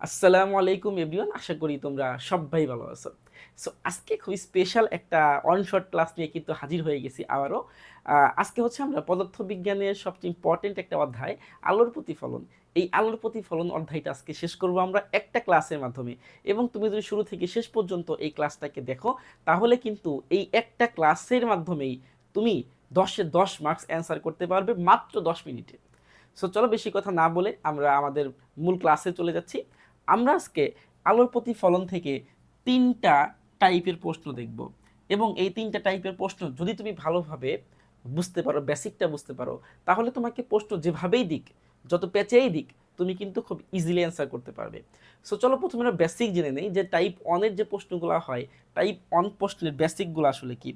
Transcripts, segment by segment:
আসসালামু আলাইকুম এভরিওয়ান, আশা করি তোমরা সবাই ভালো আছো। সো আজকে খুবই স্পেশাল একটা অন শর্ট ক্লাস নিয়ে কিন্তু হাজির হয়ে গেছি আবারও। আজকে হচ্ছে আমরা পদার্থবিজ্ঞানের সবচেয়ে ইম্পর্টেন্ট একটা অধ্যায়, আলোর প্রতিফলন। এই আলোর প্রতিফলন অধ্যায়টা আজকে শেষ করব আমরা একটা ক্লাসের মাধ্যমে। এবং তুমি যদি শুরু থেকে শেষ পর্যন্ত এই ক্লাসটাকে দেখো, তাহলে কিন্তু এই একটা ক্লাসের মাধ্যমেই তুমি 10-এ 10 মার্কস অ্যান্সার করতে পারবে মাত্র 10 মিনিটে। সো চলো বেশি কথা না বলে আমরা আমাদের মূল ক্লাসে চলে যাচ্ছি। আমরা আজকে আলোর প্রতিফলন থেকে 3টা টাইপের প্রশ্ন দেখব, এবং এই 3টা টাইপের প্রশ্ন যদি তুমি ভালোভাবে বুঝতে পারো, বেসিকটা বুঝতে পারো, তাহলে তোমাকে প্রশ্ন যেভাবেই দিক, যত প্যাচেই দিক, তুমি কিন্তু খুব ইজিলি অ্যান্সার করতে পারবে। সো চলো প্রথমে আমরা বেসিক জেনে নেই যে টাইপ অনের যে প্রশ্নগুলো হয়, টাইপ অন প্রশ্নের বেসিকগুলো আসলে কি।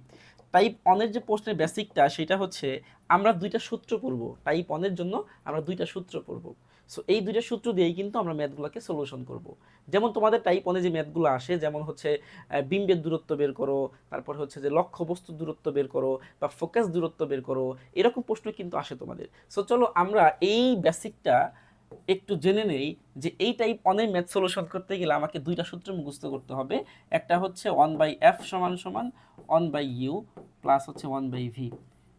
টাইপ অনের যে প্রশ্নের বেসিকটা সেটা হচ্ছে আমরা দুইটা সূত্র পড়ব। টাইপ অনের জন্য আমরা দুইটা সূত্র পড়ব। সো এই দুইটা সূত্র দিয়েই কিন্তু আমরা ম্যাথগুলোকে সলিউশন করব। যেমন তোমাদের টাইপ অনে যে ম্যাথগুলো আসে, যেমন হচ্ছে বিম্বের দূরত্ব বের করো, তারপর হচ্ছে যে লক্ষ্য বস্তুর দূরত্ব বের করো, বা ফোকাস দূরত্ব বের করো, এরকম প্রশ্ন কিন্তু আসে তোমাদের। সো চলো আমরা এই বেসিকটা একটু জেনে নেই যে এই টাইপ অনের ম্যাথ সলিউশন করতে গেলে আমাকে দুইটা সূত্র মুখস্থ করতে হবে। একটা হচ্ছে 1/f সমান সমান 1/u প্লাস হচ্ছে 1/v,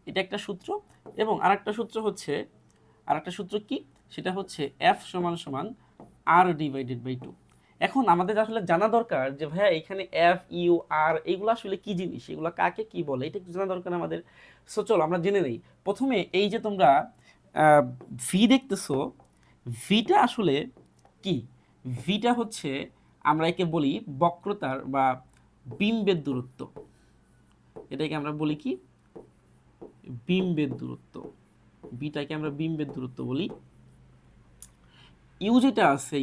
এটা একটা সূত্র। এবং আরেকটা সূত্র কি, সেটা হচ্ছে f সমান সমান r/2। এখন আমাদের আসলে জানা দরকার যে ভাইয়া এখানে এফ ইউ আর এগুলো আসলে কি জিনিস, এগুলো কাকে কি বলে, এটা একটু জানা দরকার আমাদের। সো চলো আমরা জেনে নেই। প্রথমে এই যে তোমরা ভি দেখতেছো, ভিটা আসলে কি? ভিটা হচ্ছে, আমরা একে বলি বক্রতার বা বিম্বের দূরত্ব। এটাকে আমরা বলি কি? বিম্বের দূরত্ব। বিটাকে আমরা বিম্বের দূরত্ব বলি। ইউ যেটা আছে,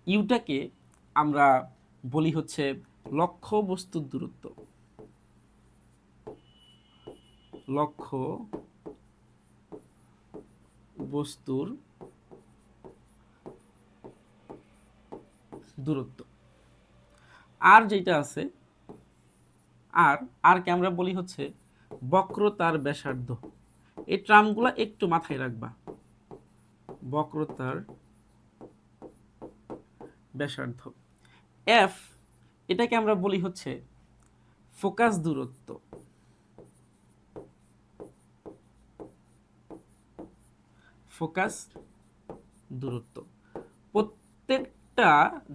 ইউটাকে আমরা বলি হচ্ছে লক্ষ্য বস্তুর দূরত্ব। লক্ষ্য বস্তুর দূরত্ব। আর যেটা আছে, আরকে আমরা বলি হচ্ছে বক্রতার ব্যাসার্ধ। এই ট্রামগুলো একটু মাথায় রাখবা। বক্রতার ব্যাসার্ধ। এফ, এটাকে আমরা বলি হচ্ছে ফোকাস দূরত্ব। ফোকাস দূরত্ব। প্রত্যেকটা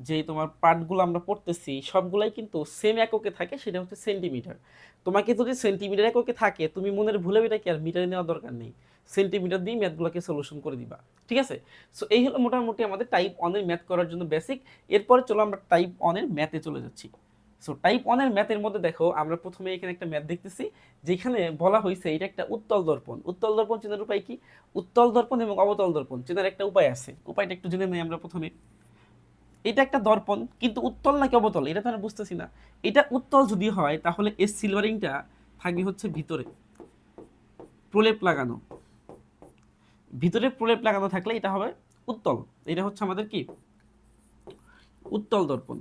যে তোমার পার্টগুলো আমরা পড়তেছি সবগুলাই কিন্তু সেম এককে থাকে, সেটা হচ্ছে সেন্টিমিটার। তোমাকে যদি সেন্টিমিটার এককে থাকে, তুমি মনের ভুলে এটা কি আর মিটারে নেওয়ার দরকার নেই, সেন্টিমিটার দিয়ে ম্যাথগুলোকে সলিউশন করে দিবা। ঠিক আছে? সো এই হলো মোটামুটি আমাদের টাইপ অনের ম্যাথ করার জন্য বেসিক। এরপরে চলো আমরা টাইপ অনের ম্যাথে চলে যাচ্ছি। সো টাইপ অনের ম্যাথের মধ্যে দেখো, আমরা প্রথমে এখানে একটা ম্যাথ দেখতেছি, যেখানে বলা হয়েছে এটা একটা উত্তল দর্পণ। উত্তল দর্পণ চেনার উপায় কি? উত্তল দর্পণ এবং অবতল দর্পণ চেনার একটা উপায় আছে, উপায়টা একটু জেনে নেই আমরা প্রথমে। এটা একটা দর্পণ, কিন্তু উত্তল নাকি অবতল এটা তো আমরা বুঝতেছি না। এটা উত্তল যদি হয় তাহলে এর সিলভারিংটা থাকবে হচ্ছে ভিতরে প্রলেপ লাগানো। ভিতরে প্রলেপ লাগানো থাকলে এটা হবে উত্তল। এটা হচ্ছে আমাদের কি? উত্তল দর্পণ।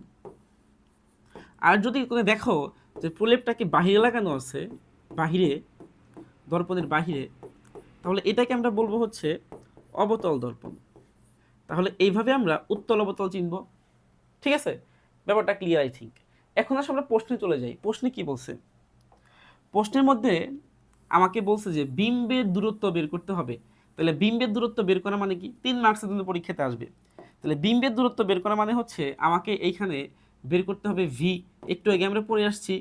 আর যদি দেখো যে প্রলেপটাকে বাহিরে লাগানো আছে, বাহিরে, দর্পণের বাহিরে, তাহলে এটাকে আমরা বলবো হচ্ছে অবতল দর্পণ। তাহলে এইভাবে আমরা উত্তল অবতল চিনব। ঠিক আছে? ব্যাপারটা ক্লিয়ার আই থিঙ্ক। এখন আসলে আমরা প্রশ্নে চলে যাই। প্রশ্নে কি বলছে? প্রশ্নের মধ্যে আমাকে বলছে যে বিম্বের দূরত্ব বের করতে হবে। তাহলে বিম্বের দূরত্ব বের করা মানে কি? 3 মার্কসের জন্য পরীক্ষাতে আসবে। তাহলে বিম্বের দূরত্ব বের করা মানে হচ্ছে আমাকে এইখানে বের করতে হবে ভি। একটু আগে আমরা পড়ে আসছি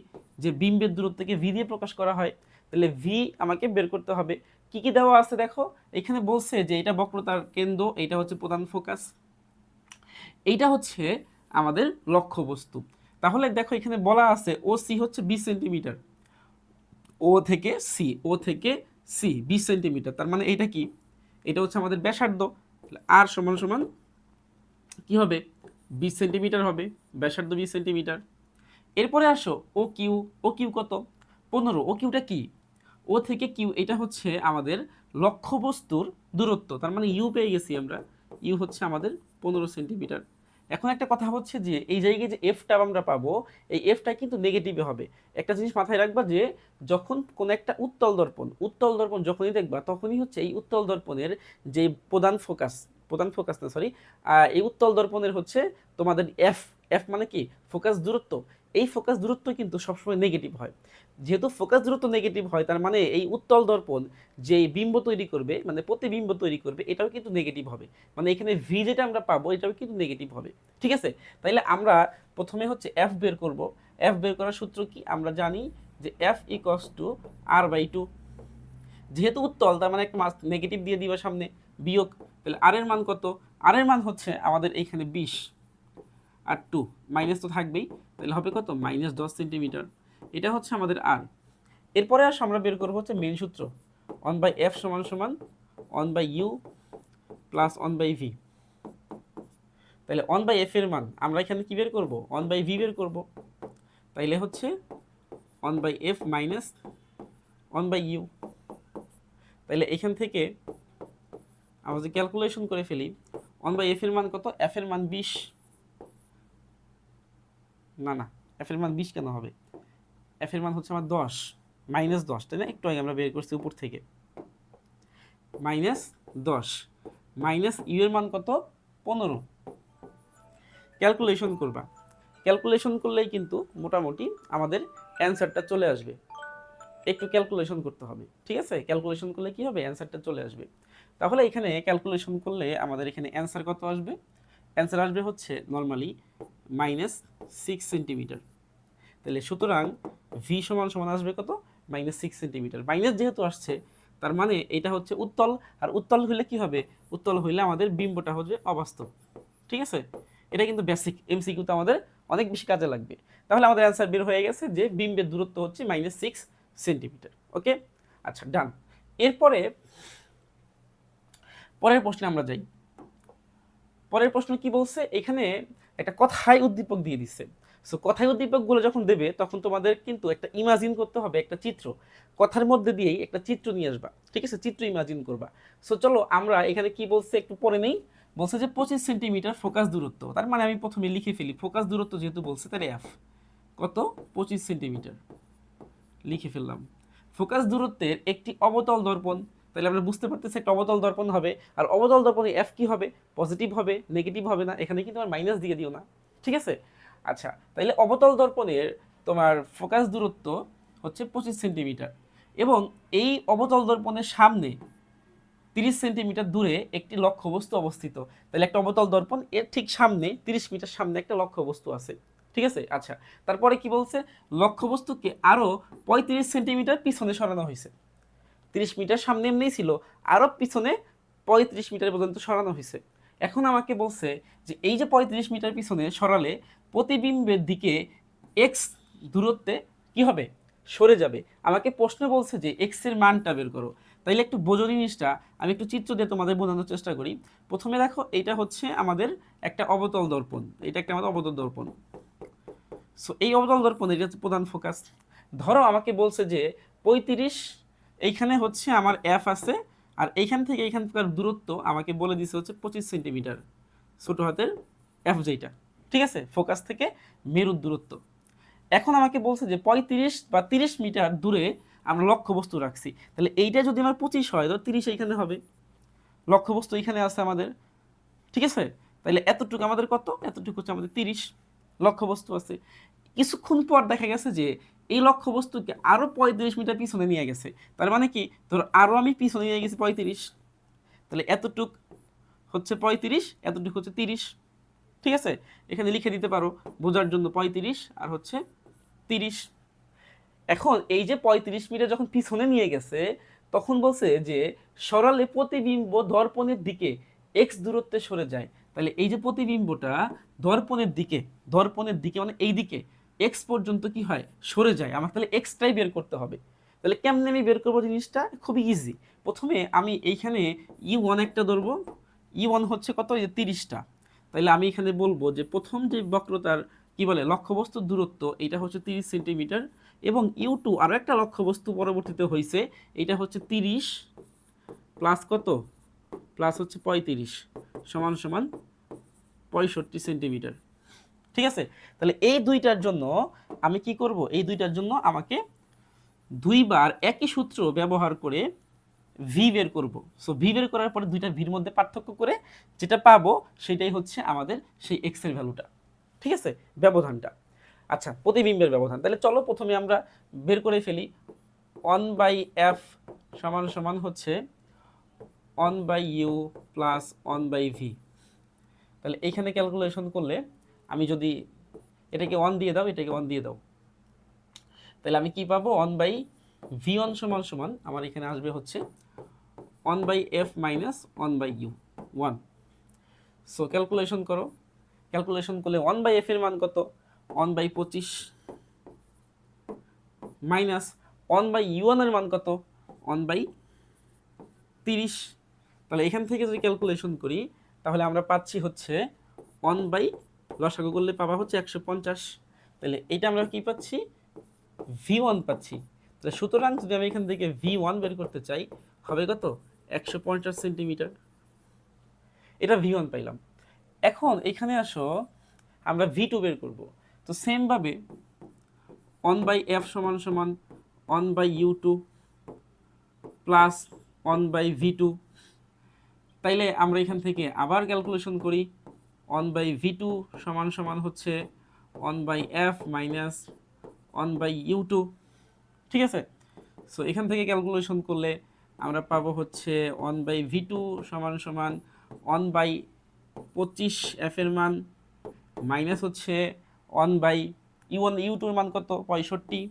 যে বিম্বের দূরত্বকে ভি দিয়ে প্রকাশ করা হয়। তাহলে ভি আমাকে বের করতে হবে। কি কি দেওয়া আছে দেখো, এখানে বলছে যে এটা বক্রতার কেন্দ্র, এটা হচ্ছে প্রধান ফোকাস, এইটা হচ্ছে আমাদের লক্ষ্যবস্তু। তাহলে দেখো এখানে বলা আছে ও সি হচ্ছে 20 সেন্টিমিটার। ও থেকে সি 20 সেন্টিমিটার, তার মানে এটা কি? এটা হচ্ছে আমাদের ব্যাসার্ধ। আর সমান সমান কি হবে? 20 সেন্টিমিটার হবে, ব্যাসার্ধ 20 সেন্টিমিটার। এরপরে আসো ও কিউ কত? 15। ও কিউটা কি? ও থেকে কিউ এটা হচ্ছে আমাদের লক্ষ্যবস্তুর দূরত্ব, তার মানে ইউ পেয়ে গেছি আমরা। ইউ হচ্ছে আমাদের 15 সেন্টিমিটার। এখন একটা কথা হচ্ছে যে এই জায়গায় যে এফটা আমরা পাবো, এই এফটা কিন্তু নেগেটিভে হবে। একটা জিনিস মাথায় রাখবা যে যখন কোন একটা উত্তল দর্পণ যখনই দেখবা, তখনই হচ্ছে এই উত্তল দর্পণের যে প্রধান ফোকাস, প্রধান ফোকাস না সরি, এই উত্তল দর্পণের হচ্ছে তোমাদের এফ, এফ মানে কি ফোকাস দূরত্ব, এই ফোকাস দূরত্ব কিন্তু সবসময় নেগেটিভ হয়। যেহেতু ফোকাস দূরত্ব নেগেটিভ হয় তার মানে এই উত্তল দর্পণ যে বিম্ব তৈরি করবে মানে প্রতিবিম্ব তৈরি করবে এটাও কিন্তু নেগেটিভ হবে, মানে এখানে ভি যেটা আমরা পাবো এটাও কিন্তু নেগেটিভ হবে। ঠিক আছে, তাইলে আমরা প্রথমে হচ্ছে এফ বের করব। এফ বের করার সূত্র কি আমরা জানি যে এফ ইকুয়ালস টু r/2, যেহেতু উত্তল তার মানে একটা নেগেটিভ দিয়ে দিবা সামনে বিয়োগ, তাহলে আর এর মান কত, আর এর মান হচ্ছে আমাদের এইখানে 20 আর 2 মাইনাস তো থাকবেই, তাহলে হবে কত -10 সেন্টিমিটার, এটা হচ্ছে আমাদের আর। এরপরে আসো আমরা বের করবো হচ্ছে মেন সূত্র 1/f সমান সমান 1/u প্লাস 1/v। তাহলে 1/f এর মান আমরা এখানে কি বের করব 1/v বের করব, তাইলে হচ্ছে 1/f মাইনাস 1/u। তাহলে এখান থেকে আমরা যদি ক্যালকুলেশন করে ফেলি 1/f এর মান কত, f এর মান 20, না না f এর মান 20 কেন হবে, f এর মান হচ্ছে আমার 10 -10, তাই না, একটু আগে আমরা বের করছি উপর থেকে -10 মাইনাস ইউ এর মান কত 15। ক্যালকুলেশন করবা, ক্যালকুলেশন করলেই কিন্তু মোটামুটি আমাদের অ্যান্সারটা চলে আসবে, একটু ক্যালকুলেশন করতে হবে। ঠিক আছে, ক্যালকুলেশন করলে কি হবে অ্যান্সারটা চলে আসবে। তাহলে এখানে ক্যালকুলেশন করলে আমাদের এখানে অ্যান্সার কত আসবে, অ্যান্সার আসবে হচ্ছে নর্মালি -6 সেন্টিমিটার। তাহলে সুতরাং ভি সমান সমান আসবে কত -6 সেন্টিমিটার। মাইনাস যেহেতু আসছে তার মানে এটা হচ্ছে উত্তল, আর উত্তল হইলে কি হবে, উত্তল হইলে আমাদের বিম্বটা হবে অবাস্তব। ঠিক আছে, এটা কিন্তু বেসিক এমসিকিউতে আমাদের অনেক বেশি কাজে লাগবে। তাহলে আমাদের অ্যান্সার বের হয়ে গেছে যে বিম্বের দূরত্ব হচ্ছে -6 সেন্টিমিটার। ওকে, আচ্ছা ডান। এরপরে পরের প্রশ্নে আমরা যাই। পরের প্রশ্ন কি বলছে, এখানে একটা কথায় উদ্দীপক দিয়ে দিচ্ছে। সো কথায় উদ্দীপকগুলো যখন দেবে তখন তোমাদের কিন্তু একটা ইমাজিন করতে হবে, একটা চিত্র, কথার মধ্যে দিয়েই একটা চিত্র নিয়ে আসবা। ঠিক আছে, চিত্র ইমাজিন করবা। সো চলো আমরা এখানে কি বলছে একটু পরে নেই। বলছে যে 25 সেন্টিমিটার ফোকাস দূরত্ব, তার মানে আমি প্রথমে লিখে ফেলি ফোকাস দূরত্ব যেহেতু বলছে তাহলে এফ কত 25 সেন্টিমিটার লিখে ফেললাম। ফোকাস দূরত্বের একটি অবতল দর্পণ, তাহলে আমরা বুঝতে পারতেছি একটা অবতল দর্পণ হবে, আর অবতল দর্পণে এফ কি হবে পজিটিভ হবে, নেগেটিভ হবে না, এখানে কিন্তু আমার মাইনাস দিয়ে দিও না। ঠিক আছে, আচ্ছা তাইলে অবতল দর্পণের তোমার ফোকাস দূরত্ব হচ্ছে 25 সেন্টিমিটার, এবং এই অবতল দর্পণের সামনে 30 সেন্টিমিটার দূরে একটি লক্ষ্যবস্তু অবস্থিত। তাহলে একটা অবতল দর্পণ এর ঠিক সামনে 30 মিটার সামনে একটা লক্ষ্যবস্তু আছে। ঠিক আছে, আচ্ছা তারপরে কি বলছে, লক্ষ্যবস্তুকে আরও 35 সেন্টিমিটার পিছনে সরানো হয়েছে। 30 মিটার সামনে এমনিই ছিল, আরও পিছনে 35 মিটার পর্যন্ত সরানো হয়েছে। এখন আমাকে বলছে যে এই যে 35 মিটার পিছনে সরালে প্রতিবিম্বের দিকে এক্স দূরত্বে কি হবে সরে যাবে। আমাকে প্রশ্ন বলছে যে এক্স এর মানটা বের করো। তাইলে একটু বোঝো জিনিসটা, আমি একটু চিত্র দিয়ে তোমাদের বোঝানোর চেষ্টা করি। প্রথমে দেখো এইটা হচ্ছে আমাদের একটা অবতল দর্পণ, এটা একটা আমাদের অবতল দর্পণ। সো এই অবতল দর্পণ এটা হচ্ছে প্রধান ফোকাস। ধরো আমাকে বলছে যে 35, এইখানে হচ্ছে আমার এফ আছে, আর এইখান থেকে এইখানকার দূরত্ব আমাকে বলে দিছে হচ্ছে 25 সেন্টিমিটার, ছোট হাতের এফ যেটা। ঠিক আছে, ফোকাস থেকে মেরুর দূরত্ব। এখন আমাকে বলছে যে 35 বা 30 মিটার দূরে আমরা লক্ষ্যবস্তু রাখছি, তাহলে এইটা যদি আমার 25 হয় তো 30 এইখানে হবে, লক্ষ্যবস্তু এখানে আছে আমাদের। ঠিক আছে, তাহলে এতটুকু আমাদের কত, এতটুকু হচ্ছে আমাদের 30 লক্ষ্যবস্তু আছে। কিছুক্ষণ পর দেখা গেছে যে এই লক্ষ্যবস্তুকে আরও 35 মিটার পিছনে নিয়ে গেছে, তার মানে কি ধরো আরও আমি পিছনে নিয়ে গেছি 35, তাহলে এতটুক হচ্ছে 35, এতটুকু হচ্ছে 30। ঠিক আছে, এখানে লিখে দিতে পারো বোঝার জন্য 35 আর হচ্ছে 30। এখন এই যে 35 মিটার যখন পিছনে নিয়ে গেছে তখন বলছে যে সরালে প্রতিবিম্ব দর্পণের দিকে এক্স দূরত্বে সরে যায়। তাহলে এই যে প্রতিবিম্বটা দর্পণের দিকে, দর্পণের দিকে মানে এই দিকে এক্স পর্যন্ত কি হয় সরে যায়, আমাকে তাহলে এক্সটাই বের করতে হবে। তাহলে কেমনে আমি বের করবো জিনিসটা, খুবই ইজি। প্রথমে আমি এইখানে E1 একটা ধরবো, E1 হচ্ছে কত 30টা। তাহলে আমি এখানে বলবো যে প্রথম যে বক্রতার কি বলে লক্ষ্যবস্তুর দূরত্ব এটা হচ্ছে 30 সেন্টিমিটার, এবং U2 আরও একটা লক্ষ্যবস্তু পরবর্তীতে হয়েছে, এটা হচ্ছে 30 প্লাস কত প্লাস হচ্ছে 35 সমান সমান 65 সেন্টিমিটার। ঠিক আছে, তাহলে এই দুইটার জন্য আমি কি করব, এই দুইটার জন্য আমাকে দুইবার একই সূত্র ব্যবহার করে ভি বের করব। সো ভি বের করার পরে দুইটা ভির মধ্যে পার্থক্য করে যেটা পাবো সেটাই হচ্ছে আমাদের সেই এক্স এর ভ্যালুটা, ঠিক আছে, ব্যবধানটা। আচ্ছা, প্রতিবিম্বের ব্যবধান, তাহলে চলো প্রথমে আমরা বের করে ফেলি। 1/f সমান সমান হচ্ছে 1/u প্লাস 1/v। তাহলে এইখানে ক্যালকুলেশন করলে আমি যদি এটাকে 1 দিয়ে দাও, এটাকে 1 দিয়ে দাও, তাহলে আমি কি পাবো, 1/v1 সমান সমান আমার এখানে আসবে হচ্ছে 1/f minus 1/u 1। So calculation করো, ক্যালকুলেশন করলে 1/f এর মান কত, 1/25 মাইনাস 1/u1 এর মান কত, 1/30। তাহলে এখান থেকে যদি ক্যালকুলেশন করি তাহলে আমরা পাচ্ছি হচ্ছে 1 লসাগু করলে পাবা হচ্ছে 150। তাহলে এটা আমরা কি পাচ্ছি, v1 পাচ্ছি। তাহলে সুতরাং যদি আমি এখান থেকে v1 বের করতে চাই হবে কত, 150 সেন্টিমিটার। এটা v1 পাইলাম। এখন এখানে আসো আমরা v2 বের করব। তো সেম ভাবে 1/f সমান সমান 1/u2 প্লাস 1/v2। তাইলে আমরা এখান থেকে আবার ক্যালকুলেশন করি, 1/v2 সমান সমান হচ্ছে 1/f মাইনাস 1/u2, ঠিক আছে। সো এখান থেকে ক্যালকুলেশন করলে আমরা পাবো হচ্ছে 1/v2 সমান সমান 1/25 f এর মান মাইনাস হচ্ছে 1/u1 মান কত, 65।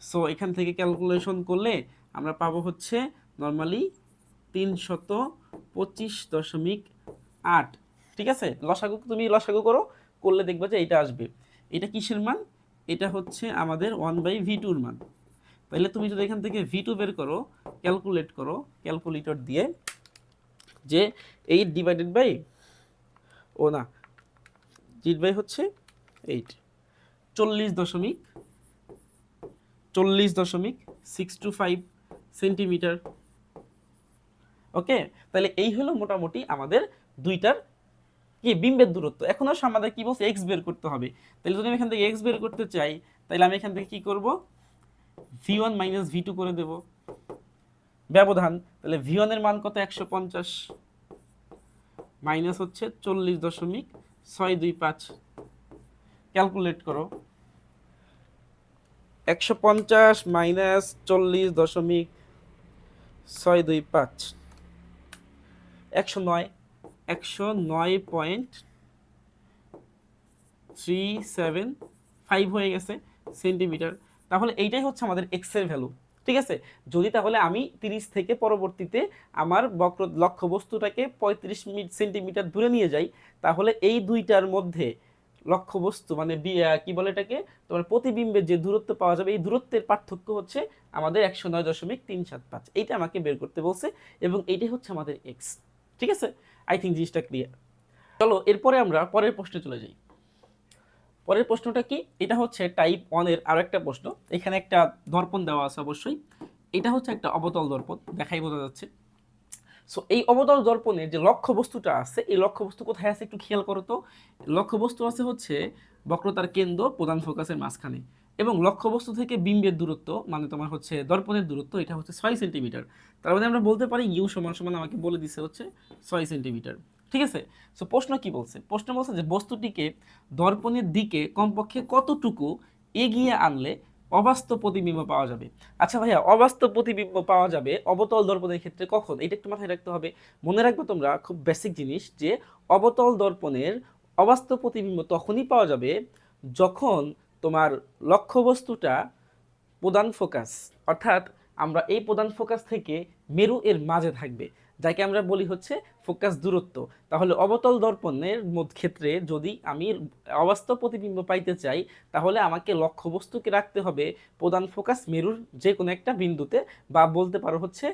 সো এখান থেকে ক্যালকুলেশন করলে আমরা পাবো হচ্ছে নর্মালি 325.8, ঠিক আছে। লসাগু তুমি লসাগু করো, করলে দেখবে যে এইটা আসবে। এটা কিসের মান, এটা হচ্ছে আমাদের 1/v2 মান। তাহলে তুমি যদি এখান থেকে v2 বের করো, ক্যালকুলেট করো ক্যালকুলেটর দিয়ে, যে 8 ডিভাইডেড বাই ও না 8 বাই হচ্ছে 8, 40.625 সেন্টিমিটার। ওকে, তাহলে এই হলো মোটামুটি আমাদের দুইটার কি বিম্বের দূরত্ব। এখন আসলে আমাদের কি বলছে, এক্স বের করতে হবে। তাহলে যদি আমি এখান থেকে এক্স বের করতে চাই তাহলে আমি এখান থেকে কি করব, v1 মাইনাস v2 করে দেব ব্যবধান। তাহলে v1 এর মান কত, 150 মাইনাস হচ্ছে 40.625। ক্যালকুলেট করো, 150 মাইনাস 40.625, 109, 109.375 হয়ে গেছে সেন্টিমিটার। তাহলে এইটাই হচ্ছে আমাদের এক্স এর ভ্যালু, ঠিক আছে। যদি তাহলে আমি 30 থেকে পরবর্তীতে আমার লক্ষ্যবস্তুটাকে 35 সেন্টিমিটার দূরে নিয়ে যাই, তাহলে এই দুইটার মধ্যে লক্ষ্যবস্তু মানে কি বলে এটাকে, তোমার প্রতিবিম্বের যে দূরত্ব পাওয়া যাবে, এই দূরত্বের পার্থক্য হচ্ছে আমাদের 109.375। এইটা আমাকে বের করতে বলছে এবং এইটাই হচ্ছে আমাদের এক্স, ঠিক আছে। আই থিঙ্ক জিনিসটা ক্লিয়ার। চলো এরপরে আমরা পরের প্রশ্নে চলে যাই। পরের প্রশ্নটা কি, এটা হচ্ছে টাইপ 1 এর আরো একটা প্রশ্ন। এখানে একটা দর্পণ দেওয়া আছে অবশ্যই, এটা হচ্ছে একটা অবতল দর্পণ, দেখাই বোঝা যাচ্ছে। সো এই অবতল দর্পণের যে লক্ষ্যবস্তুটা আছে, এই লক্ষ্যবস্তু কোথায় আছে একটু খেয়াল করো তো। লক্ষ্যবস্তু আছে হচ্ছে বক্রতার কেন্দ্র প্রধান ফোকাসের মাঝখানে, এবং লক্ষ্যবস্তু থেকে বিম্বের দূরত্ব মানে তোমার হচ্ছে দর্পণের দূরত্ব এটা হচ্ছে 6 সেন্টিমিটার। তার মানে আমরা বলতে পারি ইউ সমান সমান আমাকে বলে দিছে হচ্ছে 6 সেন্টিমিটার, ঠিক আছে। সো প্রশ্ন কি বলছে, প্রশ্ন বলছে যে বস্তুটিকে দর্পণের দিকে কমপক্ষে কতটুকু এগিয়ে আনলে অবাস্তব প্রতিবিম্ব পাওয়া যাবে। আচ্ছা ভাইয়া, অবাস্তব প্রতিবিম্ব পাওয়া যাবে অবতল দর্পণের ক্ষেত্রে কখন, এটা একটু মাথায় রাখতে হবে। মনে রাখবে তোমরা, খুব বেসিক জিনিস, যে অবতল দর্পণের অবাস্তব প্রতিবিম্ব তখনই পাওয়া যাবে যখন তোমার লক্ষ্যবস্তুটা প্রধান ফোকাস, অর্থাৎ আমরা এই প্রধান ফোকাস থেকে মেরু এর মাঝে থাকবে, যাকে আমরা বলি হচ্ছে ফোকাস দূরত্ব। তাহলে অবতল দর্পণের ক্ষেত্রে যদি আমি অবাস্তব প্রতিবিম্ব পাইতে চাই, তাহলে আমাকে লক্ষ্যবস্তুকে রাখতে হবে প্রধান ফোকাস মেরুর যে কোনো একটা বিন্দুতে, বা বলতে পারো হচ্ছে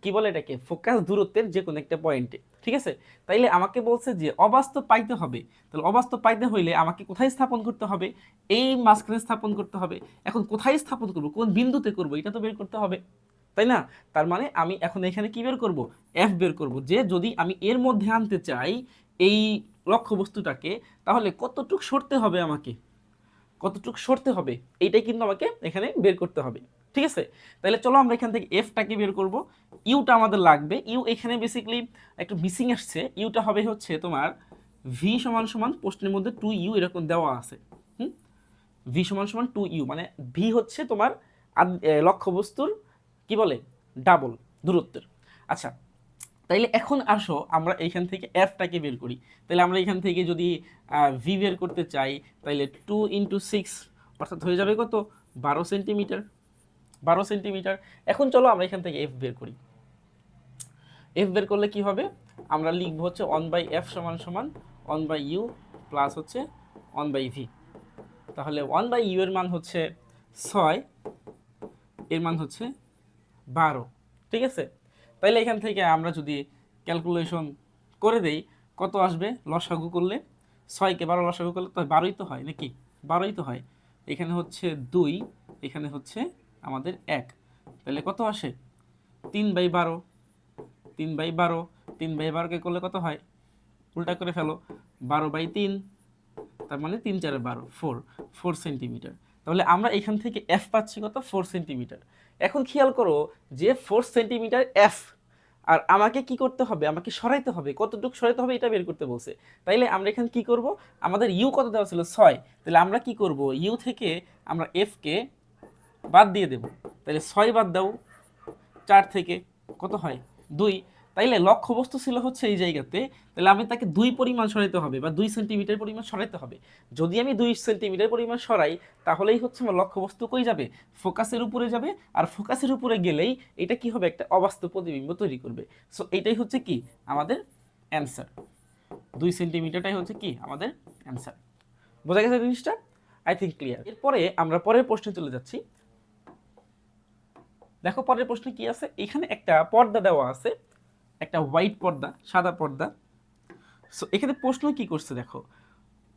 কি বলে এটাকে, ফোকাস দূরত্বের যে কোনো একটা পয়েন্টে, ঠিক আছে। তাইলে আমাকে বলছে যে অবাস্তব পাইতে হবে, তাহলে অবাস্তব পাইতে হইলে আমাকে কোথায় স্থাপন করতে হবে, এই মাঝখানে স্থাপন করতে হবে। এখন কোথায় স্থাপন করব, কোন বিন্দুতে করব, এটা তো বের করতে হবে, তাই না। তার মানে আমি এখন এখানে কি বের করব, এফ বের করব, যে যদি আমি এর মধ্যে আনতে চাই এই লক্ষ্যবস্তুটাকে, তাহলে কতটুক সরতে হবে আমাকে, কতটুক সরতে হবে, এইটাই কিন্তু আমাকে এখানে বের করতে হবে, ঠিক আছে, তাহলে চলো আমরা এখান থেকে এফটাকে বের করব। ইউটা আমাদের লাগবে, ইউ এখানে বেসিক্যালি একটু মিসিং আসছে, ইউটা হবে হচ্ছে তোমার ভি সমান সমান প্রশ্নের মধ্যে 2u এরকম দেওয়া আছে। ভি সমান সমান 2u, মানে ভি হচ্ছে তোমার লক্ষ্যবস্তুর কি বলে ডাবল দূরত্বের। আচ্ছা, তাইলে এখন আসো আমরা এইখান থেকে এফটাকে বের করি। তাহলে আমরা এখান থেকে যদি ভি বের করতে চাই, তাইলে 2 × 6 অর্থাৎ হয়ে যাবে কত, 12 সেন্টিমিটার। 12 সেন্টিমিটার। এখন চলো আমরা এখান থেকে এফ বের করি। এফ বের করলে কি হবে, আমরা লিখবো হচ্ছে 1/f সমান সমান 1/u প্লাস হচ্ছে 1/v। তাহলে 1/u এর মান হচ্ছে 6, এর মান হচ্ছে 12। ঠিক আছে, তাইলে এখান থেকে আমরা যদি ক্যালকুলেশন করে দেই কত আসবে, লসাগু করলে 6কে 12 লসাগু করলে তো 12ই তো হয় নাকি, 12ই তো হয়। এখানে হচ্ছে 2, এখানে হচ্ছে আমাদের 1, তাহলে কত আসে 3/12। 3/12, 3/12কে করলে কত হয়, উল্টা করে ফেলো, 12/3, তার মানে 3 4 12, 4 সেন্টিমিটার। তাহলে আমরা এখান থেকে এফ পাচ্ছি কত, 4 সেন্টিমিটার। এখন খেয়াল করো যে 4 সেন্টিমিটার এফ, আর আমাকে কি করতে হবে, আমাকে সরাইতে হবে, কতটুকু সরাইতে হবে এটা বের করতে বলছে। তাইলে আমরা এখানে কি করব, আমাদের ইউ কত দেওয়া ছিল 6, তাহলে আমরা কি করব, ইউ থেকে আমরা এফকে বাদ দিয়ে দেব। তাহলে 6 বাদ দাও 4 থেকে, কত হয় 2। তাইলে লক্ষ্যবস্তু ছিল হচ্ছে এই জায়গাতে, তাহলে আমি তাকে 2 পরিমাণ সরাইতে হবে বা 2 সেন্টিমিটার পরিমাণ সরাইতে হবে। যদি আমি 2 সেন্টিমিটার পরিমাণ সরাই, তাহলেই হচ্ছে আমার লক্ষ্যবস্তু কই যাবে, ফোকাসের উপরে যাবে। আর ফোকাসের উপরে গেলেই এটা কি হবে, একটা অবাস্তব প্রতিবিম্ব তৈরি করবে। সো এইটাই হচ্ছে কি আমাদের অ্যান্সার, 2 সেন্টিমিটারটাই হচ্ছে কি আমাদের অ্যান্সার। বোঝা গেছে জিনিসটা? I think clear. এরপরে আমরা পরের প্রশ্নে চলে যাচ্ছি। দেখো পরের প্রশ্নে কি আছে, এখানে একটা পর্দা দেওয়া আছে, একটা হোয়াইট পর্দা, সাদা পর্দা। সো এখানে প্রশ্ন কি করছে দেখো,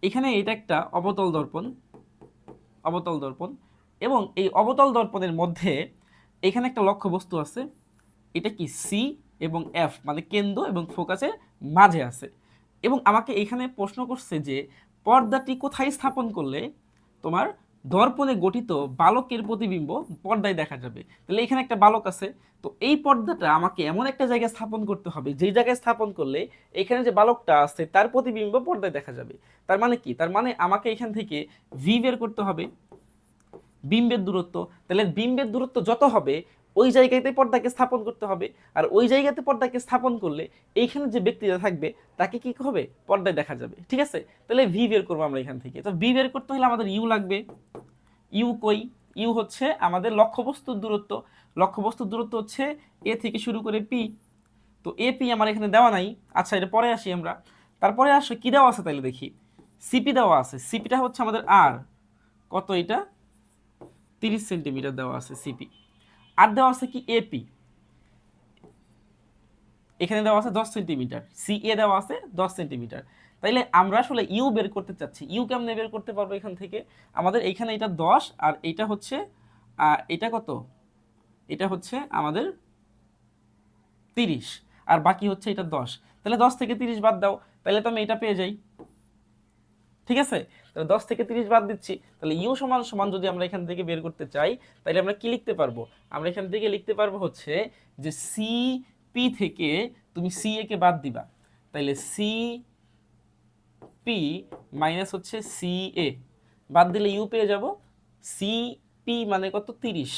এখানে এটা একটা অবতল দর্পণ, অবতল দর্পণ, এবং এই অবতল দর্পণের মধ্যে এখানে একটা লক্ষ্যবস্তু আছে, এটা কি সি এবং এফ, মানে কেন্দ্র এবং ফোকাসের মাঝে আছে। এবং আমাকে এখানে প্রশ্ন করছে যে পর্দাটি কোথায় স্থাপন করলে তোমার দর্পণে গঠিত বালকের প্রতিবিম্ব পর্দায় দেখা যাবে। তাহলে এখানে একটা বালক আছে, তো এই পর্দাটা আমাকে এমন একটা জায়গায় স্থাপন করতে হবে যেই জায়গায় স্থাপন করলে এখানে যে বালকটা আছে তার প্রতিবিম্ব পর্দায় দেখা যাবে। তার মানে কি, তার মানে আমাকে এখান থেকে ভি বের করতে হবে, বিম্বের দূরত্ব। তাহলে বিম্বের দূরত্ব যত হবে ওই জায়গাতে পর্দাকে স্থাপন করতে হবে, আর ওই জায়গাতে পর্দাকে স্থাপন করলে এইখানে যে ব্যক্তিটা থাকবে তাকে কি হবে, পর্দায় দেখা যাবে। ঠিক আছে, তাহলে ভি বের করবো আমরা এখান থেকে। তো ভি বের করতে হলে আমাদের ইউ লাগবে। ইউ কই, ইউ হচ্ছে আমাদের লক্ষ্যবস্তুর দূরত্ব। লক্ষ্যবস্তুর দূরত্ব হচ্ছে এ থেকে শুরু করে পি। তো এ পি আমার এখানে দেওয়া নাই, আচ্ছা এটা পরে আসি আমরা। তারপরে আসো কি দেওয়া আছে, তাহলে দেখি সিপি দেওয়া আছে। সিপিটা হচ্ছে আমাদের আর কত, এটা 30 সেন্টিমিটার দেওয়া আছে সিপি। আর দেওয়া আছে কি এপি, এখানে দেওয়া আছে 10 সেন্টিমিটার। সি এ দেওয়া আছে 10 সেন্টিমিটার। তাইলে আমরা আসলে ইউ বের করতে চাচ্ছি, ইউ কেমনে বের করতে পারবো, এখান থেকে আমাদের এইখানে এটা 10 আর এটা হচ্ছে এটা কত, এটা হচ্ছে আমাদের 30 আর বাকি হচ্ছে এটা 10। তাহলে 10 থেকে 30 বাদ দাও, তাহলে তো আমি এটা পেয়ে যাই। ঠিক আছে, তাহলে 10 থেকে 30 বাদ দিচ্ছি। তাহলে ইউ সমান সমান যদি আমরা এখান থেকে বের করতে চাই, তাহলে আমরা কি লিখতে পারবো, আমরা এখান থেকে লিখতে পারবো হচ্ছে যে সি পি থেকে তুমি সি এ কে বাদ দিবা, তাহলে সি পি মাইনাস হচ্ছে সি এ, বাদ দিলে ইউ পেয়ে যাব। সি পি মানে কত 30,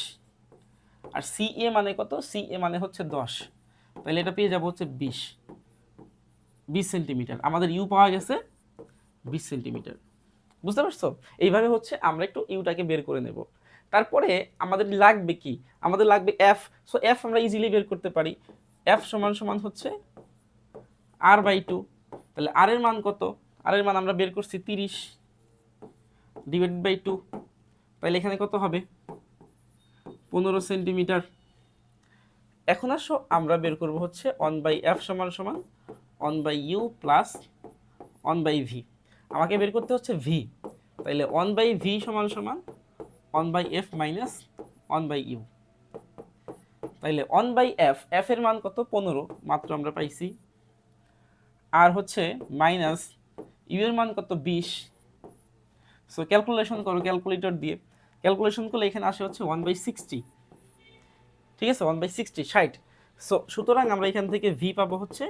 আর সি এ মানে কত, সি এ মানে হচ্ছে 10, তাহলে এটা পেয়ে যাব হচ্ছে 20 সেন্টিমিটার। আমাদের ইউ পাওয়া গেছে 20 সেন্টিমিটার। বুঝতে পারছো? এইভাবে হচ্ছে আমরা একটু ইউটাকে বের করে নেব। তারপরে আমাদের লাগবে কি, আমাদের লাগবে এফ। সো এফ আমরা ইজিলি বের করতে পারি। এফ সমান সমান হচ্ছে r/2। তাহলে আর এর মান কত, আর এর মান আমরা বের করছি 30 /2। তাহলে এখানে কত হবে 15 সেন্টিমিটার। এখন আসো আমরা বের করব হচ্ছে 1/f সমান সমান 1/u প্লাস 1/v। আমাকে বের করতে হচ্ছে ভি, তাইলে 1/v সমান সমান 1/f মাইনাস 1/u। তাইলে 1/f, f এর মান কত 15 মাত্র আমরা পাইছি, আর হচ্ছে মাইনাস ইউ এর মান কত 20। সো ক্যালকুলেশন করো ক্যালকুলেটর দিয়ে, ক্যালকুলেশন করলে এখানে আসে হচ্ছে 1/60। ঠিক আছে 1/60 60। সো সুতরাং আমরা এখান থেকে ভি পাবো হচ্ছে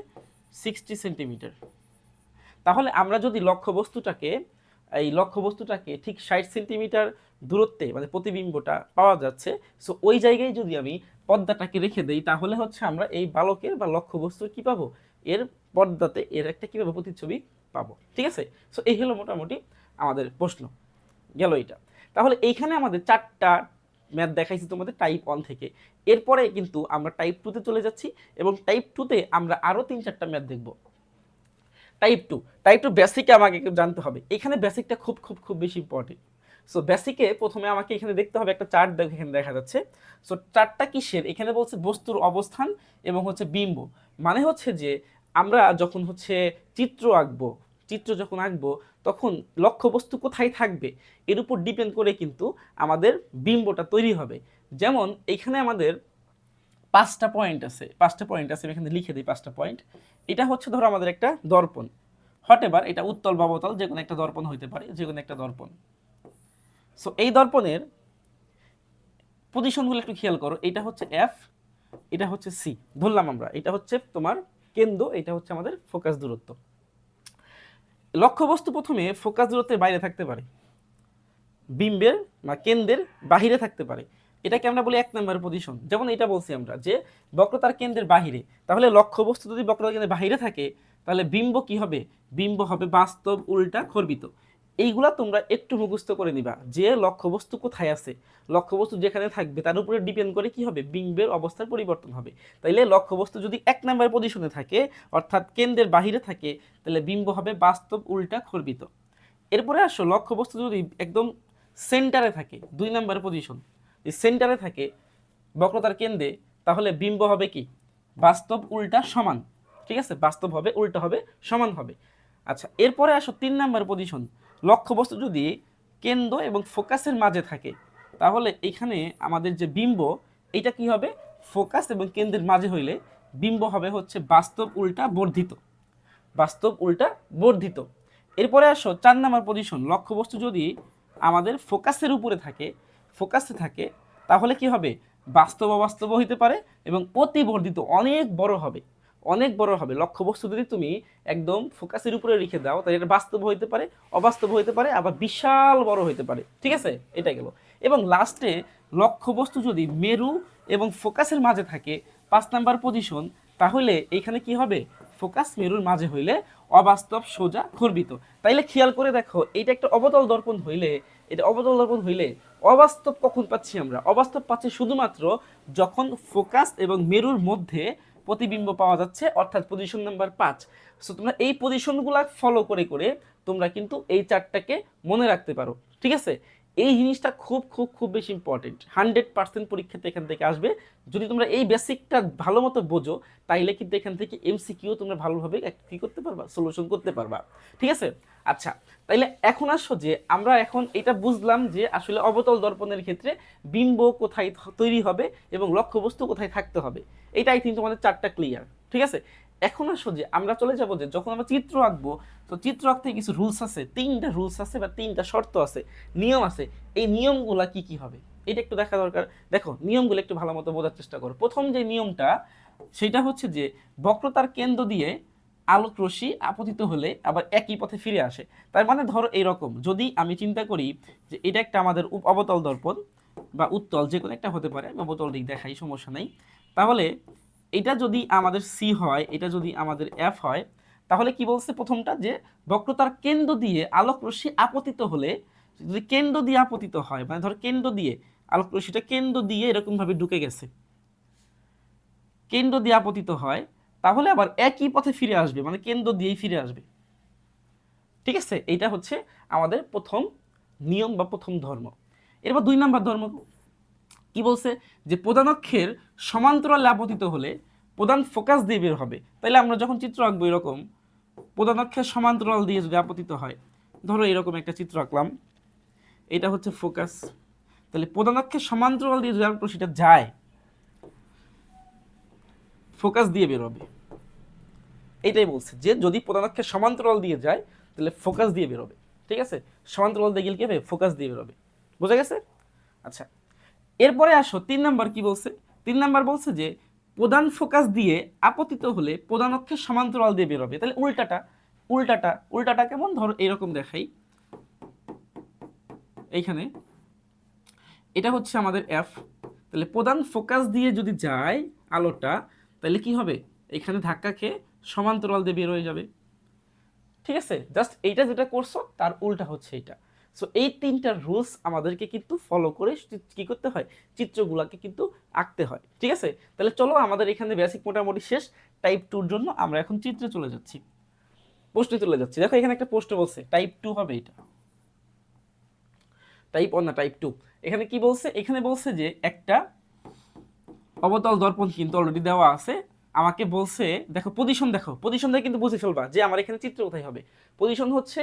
60 সেন্টিমিটার। তাহলে আমরা যদি লক্ষ্যবস্তুটাকে ঠিক 60 সেন্টিমিটার দূরত্বে মানে প্রতিবিম্বটা পাওয়া যাচ্ছে, সো ওই জায়গায় যদি আমি পর্দাটাকে রেখে দেই তাহলে হচ্ছে আমরা এই বালকের বা লক্ষ্যবস্তুর কি পাবো, এর পর্দাতে এর একটা কীভাবে প্রতিচ্ছবি পাবো। ঠিক আছে, সো এই হলো মোটামুটি আমাদের প্রশ্ন গেল এটা। তাহলে এইখানে আমাদের 4টা ম্যাথ দেখাইছি তোমাদের টাইপ 1 থেকে। এরপরে কিন্তু আমরা টাইপ 2তে চলে যাচ্ছি এবং টাইপ 2তে আমরা আরও 3-4টা ম্যাথ দেখব। টাইপ 2 বেসিকে আমাকে জানতে হবে। এখানে বেসিকটা খুব খুব খুব বেশি ইম্পর্টেন্ট। সো বেসিকে প্রথমে আমাকে এখানে দেখতে হবে একটা চার্ট, এখানে দেখা যাচ্ছে। সো চার্টটা কিসের, এখানে বলছে বস্তুর অবস্থান এবং হচ্ছে বিম্ব। মানে হচ্ছে যে আমরা যখন হচ্ছে চিত্র যখন আঁকবো তখন লক্ষ্যবস্তু কোথায় থাকবে এর উপর ডিপেন্ড করে কিন্তু আমাদের বিম্বটা তৈরি হবে। যেমন এখানে আমাদের 5টা পয়েন্ট আছে, আমি এখানে লিখে দিই 5টা পয়েন্ট। এটা হচ্ছে ধরো আমাদের একটা দর্পণ, হটেবার এটা উত্তল বা অবতল যে কোনো একটা দর্পণ হইতে পারে, যে কোনো একটা দর্পণ। সো এই দর্পণের পজিশনগুলো একটু খেয়াল করো। এটা হচ্ছে এফ, এটা হচ্ছে সি ধরলাম আমরা, এটা হচ্ছে তোমার কেন্দ্র, এটা হচ্ছে আমাদের ফোকাস দূরত্ব। লক্ষ্যবস্তু প্রথমে ফোকাস দূরত্বের বাইরে থাকতে পারে, বিম্বের বা কেন্দ্রের বাহিরে থাকতে পারে, এটাকে আমরা বলি 1 নম্বর পজিশন। যেমন এটা বলছি আমরা যে বক্রতার কেন্দ্রের বাহিরে, তাহলে লক্ষ্যবস্তু যদি বক্রতার কেন্দ্রের বাহিরে থাকে তাহলে বিম্ব কি হবে, বিম্ব হবে বাস্তব উল্টা খর্বিত। এইগুলা তোমরা একটু মুখস্থ করে নিবা যে লক্ষ্যবস্তু কোথায় আছে, লক্ষ্যবস্তু যেখানে থাকবে তার উপরে ডিপেন্ড করে কি হবে, বিম্বের অবস্থার পরিবর্তন হবে। তাইলে লক্ষ্যবস্তু যদি 1 নম্বর পজিশনে থাকে অর্থাৎ কেন্দ্রের বাহিরে থাকে তাহলে বিম্ব হবে বাস্তব উল্টা খর্বিত। এরপরে আসো লক্ষ্যবস্তু যদি একদম সেন্টারে থাকে, 2 নম্বর পজিশন, সেন্টারে থাকে বক্রতার কেন্দ্রে, তাহলে বিম্ব হবে কি, বাস্তব উল্টা সমান। ঠিক আছে, বাস্তব হবে উল্টা হবে সমান হবে। আচ্ছা, এরপরে আসো 3 নম্বর পজিশন, লক্ষ্যবস্তু যদি কেন্দ্র এবং ফোকাসের মাঝে থাকে তাহলে এখানে আমাদের যে বিম্ব এটা কি হবে, ফোকাস এবং কেন্দ্রের মাঝে হইলে বিম্ব হবে হচ্ছে বাস্তব উল্টা বর্ধিত, বাস্তব উল্টা বর্ধিত। এরপরে আসো 4 নম্বর পজিশন, লক্ষ্যবস্তু যদি আমাদের ফোকাসের উপরে থাকে, ফোকাসে থাকে তাহলে কি হবে, বাস্তব অবাস্তব হইতে পারে এবং অতিবর্ধিত অনেক বড় হবে, অনেক বড় হবে। লক্ষ্যবস্তু যদি তুমি একদম ফোকাসের উপরে রেখে দাও তাহলে এটা বাস্তব হইতে পারে, অবাস্তব হইতে পারে, আবার বিশাল বড় হইতে পারে। ঠিক আছে, এটা গেল। এবং লাস্টে লক্ষ্যবস্তু যদি মেরু এবং ফোকাসের মাঝে থাকে 5 নাম্বার পজিশন, তাহলে এখানে কি হবে, ফোকাস মেরুর মাঝে হইলে অবাস্তব সোজা খর্বিত। তাইলে খেয়াল করে দেখো এটা একটা অবতল দর্পণ হইলে, এটা অবতল দর্পণ হইলে অবাস্তব কখন পাচ্ছি আমরা, অবাস্তব পাচ্ছি শুধুমাত্র যখন ফোকাস এবং মেরুর মধ্যে প্রতিবিম্ব পাওয়া যাচ্ছে, অর্থাৎ পজিশন নাম্বার 5। সো তোমরা এই পজিশনগুলো ফলো করে করে তোমরা কিন্তু এই চারটাকে মনে রাখতে পারো। ঠিক আছে, এই জিনিসটা খুব খুব খুব বেশি ইম্পর্টেন্ট, 100% পরীক্ষাতে এখান থেকে আসবে। যদি তোমরা এই বেসিকটা ভালো মতো বোঝো তাইলে কিন্তু এখান থেকে এমসিকিউ তোমরা ভালোভাবে কি করতে পারবা, সলিউশন করতে পারবা। ঠিক আছে, আচ্ছা তাইলে এখন আসো যে আমরা এখন এটা বুঝলাম যে আসলে অবতল দর্পণের ক্ষেত্রে বিম্ব কোথায় তৈরি হবে এবং লক্ষ্যবস্তু কোথায় থাকতে হবে, এটা আই থিঙ্ক তোমাদের 4টা ক্লিয়ার। ঠিক আছে, এখন আসো যে আমরা চলে যাবো যে যখন আমরা চিত্র আঁকবো, তো চিত্র আঁকতে কিছু রুলস আছে, 3টা রুলস আছে বা 3টা শর্ত আছে, নিয়ম আছে। এই নিয়মগুলা কি কি হবে এটা একটু দেখা দরকার। দেখো নিয়মগুলো একটু ভালো মতো বোঝার চেষ্টা করো। প্রথম যে নিয়মটা সেটা হচ্ছে যে বক্রতার কেন্দ্র দিয়ে আলোক রশ্মি আপতিত হলে আবার একই পথে ফিরে আসে। তার মানে ধরো এইরকম, যদি আমি চিন্তা করি যে এটা একটা আমাদের অবতল দর্পণ বা উত্তল যে কোনো একটা হতে পারে, অবতল দিক দেখাই সমস্যা নেই। তাহলে এটা যদি আমাদের সি হয়, এটা যদি আমাদের এফ হয়, তাহলে কি বলছে প্রথমটা যে বক্রতার কেন্দ্র দিয়ে আলোক রশ্মি আপতিত হলে, যদি কেন্দ্র দিয়ে আপতিত হয় মানে ধর কেন্দ্র দিয়ে আলোক রশ্মিটা কেন্দ্র দিয়ে এরকম ভাবে ঢুকে গেছে, কেন্দ্র দিয়ে আপতিত হয় তাহলে আবার একই পথে ফিরে আসবে, মানে কেন্দ্র দিয়েই ফিরে আসবে। ঠিক আছে, এইটা হচ্ছে আমাদের প্রথম নিয়ম বা প্রথম ধর্ম। এরপর 2 নম্বর ধর্ম কি বলছে, যে প্রধান অক্ষের সমান্তরালে আপতিত হলে প্রধান ফোকাস দিয়ে বের হবে। তাইলে আমরা যখন চিত্র আঁকবো এরকম প্রধান অক্ষের সমান্তরাল দিয়ে যদি আপতিত হয়, ধরো এরকম একটা চিত্র আঁকলাম, এটা হচ্ছে ফোকাস, তাহলে প্রধান অক্ষের সমান্তরাল দিয়ে যদি আলোক রশ্মিটা যায় ফোকাস দিয়ে বের হবে। এটাই বলছে যে যদি প্রধান অক্ষের সমান্তরাল দিয়ে যায় তাহলে ফোকাস দিয়ে বের হবে। ঠিক আছে, সমান্তরাল দিয়ে গেলে কি হবে, ফোকাস দিয়ে বের হবে। বোঝা গেছে? আচ্ছা, এরপরে আসো 3 নাম্বার কি বলছে, 3 নাম্বার বলছে যে প্রধান ফোকাস দিয়ে আপতিত হলে প্রধান অক্ষের সমান্তরাল দিয়ে বের হবে। তাহলে উল্টাটা কেমন, ধরো এরকম দেখাই, এইখানে এটা হচ্ছে আমাদের এফ, তাহলে প্রধান ফোকাস দিয়ে যদি যায় আলোটা, তাহলে কি হবে, এখানে ধাক্কা খেয়ে সমান্তরাল দিয়ে বের হয়ে যাবে। ঠিক আছে, জাস্ট এইটা যেটা করছো তার উল্টা হচ্ছে এটা। সো এই 3টা রুলস আমাদেরকে কিন্তু ফলো করে কি করতে হয়, চিত্রগুলোকে কিন্তু আঁকতে হয়। ঠিক আছে, তাহলে চলো আমাদের এখানে বেসিক মোটামুটি শেষ। টাইপ 2 জন্য আমরা এখন চিত্রে চলে যাচ্ছি, প্রশ্নে চলে যাচ্ছি। দেখো এখানে একটা প্রশ্ন বলছে টাইপ 2 হবে, এটা টাইপ 1 না টাইপ 2। এখানে কি বলছে, এখানে বলছে যে একটা অবতল দর্পণ কিন্তু অলরেডি দেওয়া আছে, আমাকে বলছে দেখো পজিশন, দেখো পজিশন দিয়ে কিন্তু বুঝে ফেলবা যে আমার এখানে চিত্র কোথায় হবে। পজিশন হচ্ছে,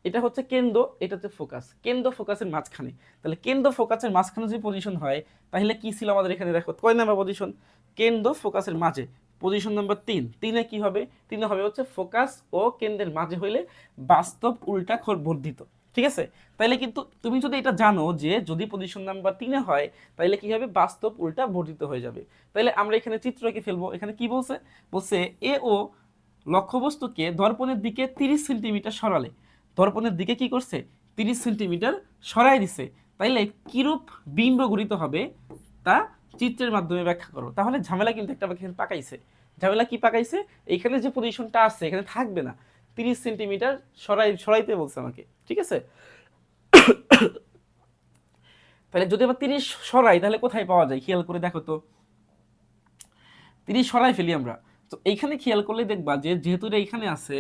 এটা হচ্ছে কেন্দ্র, এটা হচ্ছে ফোকাস, কেন্দ্র ফোকাসের মাঝখানে। তাহলে কেন্দ্র ফোকাসের মাঝখানে যদি পজিশন হয়, তাহলে কি ছিল আমাদের এখানে, দেখো কয় নাম্বার পজিশন, কেন্দ্র ফোকাসের মাঝে, পজিশন নাম্বার 3। 3-এ কি হবে, 3-এ হবে হচ্ছে ফোকাস ও কেন্দ্রের মাঝে হইলে বাস্তব উল্টা বর্ধিত। ঠিক আছে, তাইলে কিন্তু তুমি যদি এটা জানো যে যদি পজিশন নাম্বার 3-এ হয়, তাইলে কি হবে, বাস্তব উল্টা বর্ধিত হয়ে যাবে। তাইলে আমরা এখানে চিত্র এঁকে ফেলবো। এখানে কি বলছে, বলছে এ ও লক্ষ্যবস্তুকে দর্পণের দিকে 30 সেন্টিমিটার সরালে, দর্পণের দিকে কি করছে, 30 সেন্টিমিটার সরাই দিছে, তাইলে কিরূপ বিম্ব গঠিত হবে তা চিত্রের মাধ্যমে ব্যাখ্যা করো। তাহলে ঝামেলা কিন্তু একটা এখানে পাকাইছে। ঝামেলা কি পাকাইছে, এইখানে যে পজিশনটা আছে এখানে থাকবে না, 30 সেন্টিমিটার সরাইতে বলছে আমাকে। ঠিক আছে, তাহলে যদি আবার 30 সরাই তাহলে কোথায় পাওয়া যায়, খেয়াল করে দেখো তো, 30 সরাই ফেলি আমরা, তো এইখানে খেয়াল করলে দেখবা যে যেহেতু এটা এইখানে আছে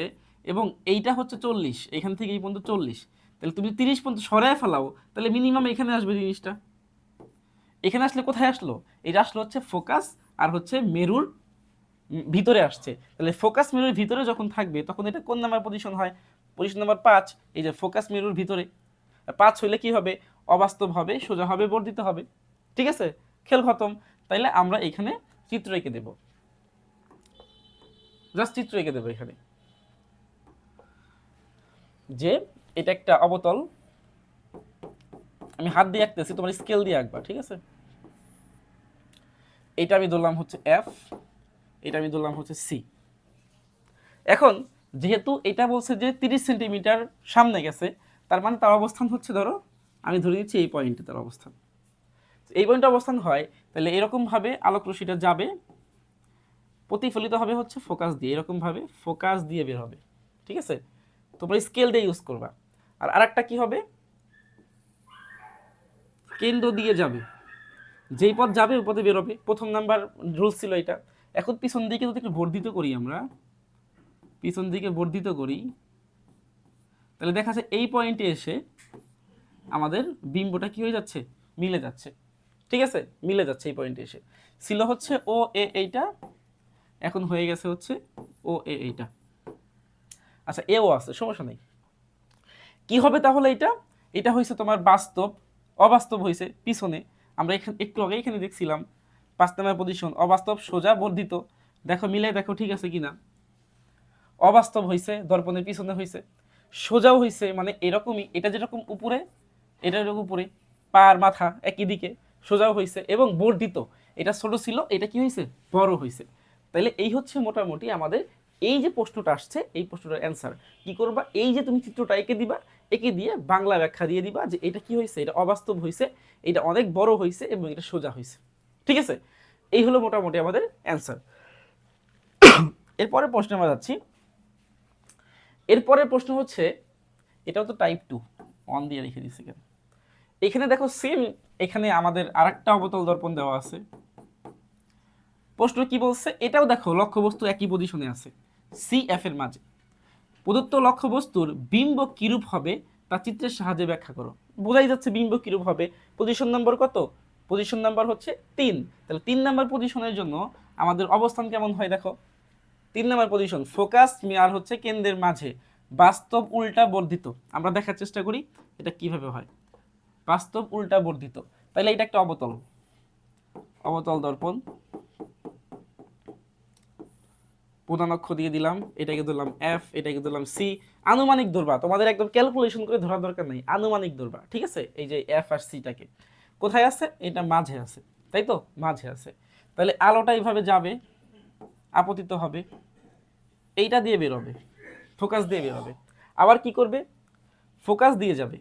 এবং এইটা হচ্ছে 40, এখান থেকে এই পর্যন্ত 40, তাহলে তুমি 30 পর্যন্ত সরায় ফেলাও, তাহলে মিনিমাম এখানে আসবে জিনিসটা। এখানে আসলে কোথায় আসলো, এটা আসলো হচ্ছে ফোকাস আর হচ্ছে মেরুর ভিতরে আসছে। তাহলে ফোকাস মেরুর ভিতরে যখন থাকবে তখন এটা কোন নাম্বার পজিশন হয়, পজিশন নাম্বার 5। এই যে ফোকাস মেরুর ভিতরে 5 হইলে কি হবে, অবাস্তব হবে, সোজা হবে, বর্ধিত হবে। ঠিক আছে, খেল খতম। তাইলে আমরা এখানে চিত্র এঁকে দেব, জাস্ট চিত্র এঁকে দেবো এখানে যে এটা একটা অবতল, আমি হাত দিয়ে আঁকতেছি, তোমার স্কেল দিয়ে আঁকবা। ঠিক আছে, এটা আমি ধরলাম হচ্ছে এফ, এটা আমি ধরলাম হচ্ছে সি। এখন যেহেতু এটা বলছে যে 30 সেন্টিমিটার সামনে গেছে, তার মানে তার অবস্থান হচ্ছে, ধরো আমি ধরে নিচ্ছি এই পয়েন্টে তার অবস্থান, এই পয়েন্টে অবস্থান হয়, তাহলে এরকমভাবে আলোক রশ্মিটা যাবে, প্রতিফলিত হবে হচ্ছে ফোকাস দিয়ে, এরকমভাবে ফোকাস দিয়ে বের হবে। ঠিক আছে, তোমরা স্কেল দিয়ে ইউজ করবা। আর আরেকটা কি হবে, কেন্দ্র দিয়ে যাবে, যেই পথ যাবে ওই পথে বেরোবে। প্রথম নাম্বার রুলস ছিল এটা। এখন পিছন দিকে যদি একটু বর্ধিত করি, আমরা পিছন দিকে বর্ধিত করি, তাহলে দেখা যাচ্ছে এই পয়েন্টে এসে আমাদের বিম্বটা কি হয়ে যাচ্ছে, মিলে যাচ্ছে। ঠিক আছে, মিলে যাচ্ছে এই পয়েন্টে এসে। ছিল হচ্ছে ও এ এইটা, এখন হয়ে গেছে হচ্ছে ও এ এইটা। আচ্ছা, এও আছে, সমস্যা নেই। কি হবে তাহলে এটা, এটা হয়েছে তোমার বাস্তব, অবাস্তব হয়েছে পিছনে। আমরা এখানে একটু আগে এখানে দেখছিলাম 5 নাম্বার পজিশন, অবাস্তব সোজা বর্ধিত। দেখো মিলে দেখো ঠিক আছে কিনা, অবাস্তব হয়েছে দর্পণের পিছনে হয়েছে, সোজাও হয়েছে, মানে এরকমই, এটা যেরকম উপরে এটা এরকম উপরে, পার মাথা একই দিকে, সোজাও হয়েছে এবং বর্ধিত। এটা ছোট ছিল, এটা কি হয়েছে, বড় হয়েছে। তাহলে এই হচ্ছে মোটামুটি আমাদের এই যে প্রশ্নটা আসছে এই প্রশ্নটার অ্যান্সার। কি করবা, এই যে তুমি চিত্রটা এঁকে দিবা, এঁকে দিয়ে বাংলা ব্যাখ্যা দিয়ে দিবা যে এটা কি হয়েছে, এটা অবাস্তব হয়েছে, এটা অনেক বড় হয়েছে এবং এটা সোজা হয়েছে। ঠিক আছে, এই হলো মোটামুটি আমাদের অ্যান্সার। এরপরে প্রশ্নে আমরা যাচ্ছি। এরপরের প্রশ্ন হচ্ছে, এটাও তো টাইপ 2, 1 দিয়ে লিখে দিচ্ছি কেন, এখানে দেখো সেম, এখানে আমাদের আরেকটা অবতল দর্পণ দেওয়া আছে। প্রশ্ন কি বলছে, এটাও দেখো লক্ষ্যবস্তু একই পজিশনে আছে, সি এফ এর মাঝে। প্রদত্ত লক্ষ্যবস্তুর বিম্ব কিরূপ হবে তা চিত্রের সাহায্যে ব্যাখ্যা করো। বোঝাই যাচ্ছে বিম্ব কিরূপ হবে। পজিশন নাম্বার কত, পজিশন নাম্বার হচ্ছে 3। তাহলে 3 নাম্বার পজিশনের জন্য আমাদের অবস্থান কেমন হয়, দেখো 3 নাম্বার পজিশন ফোকাস আর হচ্ছে কেন্দ্রের মাঝে, বাস্তব উল্টা বর্ধিত। আমরা দেখার চেষ্টা করি এটা কিভাবে হয়, বাস্তব উল্টা বর্ধিত। তাহলে এটা একটা অবতল, অবতল দর্পণ, প্রধান অক্ষ দিয়ে দিলাম, এটাকে ধরলাম এফ, এটাকে ধরলাম সি। আনুমানিক ধরবা, তোমাদের একদম ক্যালকুলেশন করে ধরার দরকার নেই, আনুমানিক ধরবা। ঠিক আছে, এই যে এফ আর সিটাকে কোথায় আছে, এটা মাঝে আছে, তাই তো মাঝে আছে। তাহলে আলোটা এইভাবে যাবে, আপতিত হবে, এইটা দিয়ে বেরোবে, ফোকাস দিয়ে বেরোবে। আবার কি করবে, ফোকাস দিয়ে যাবে,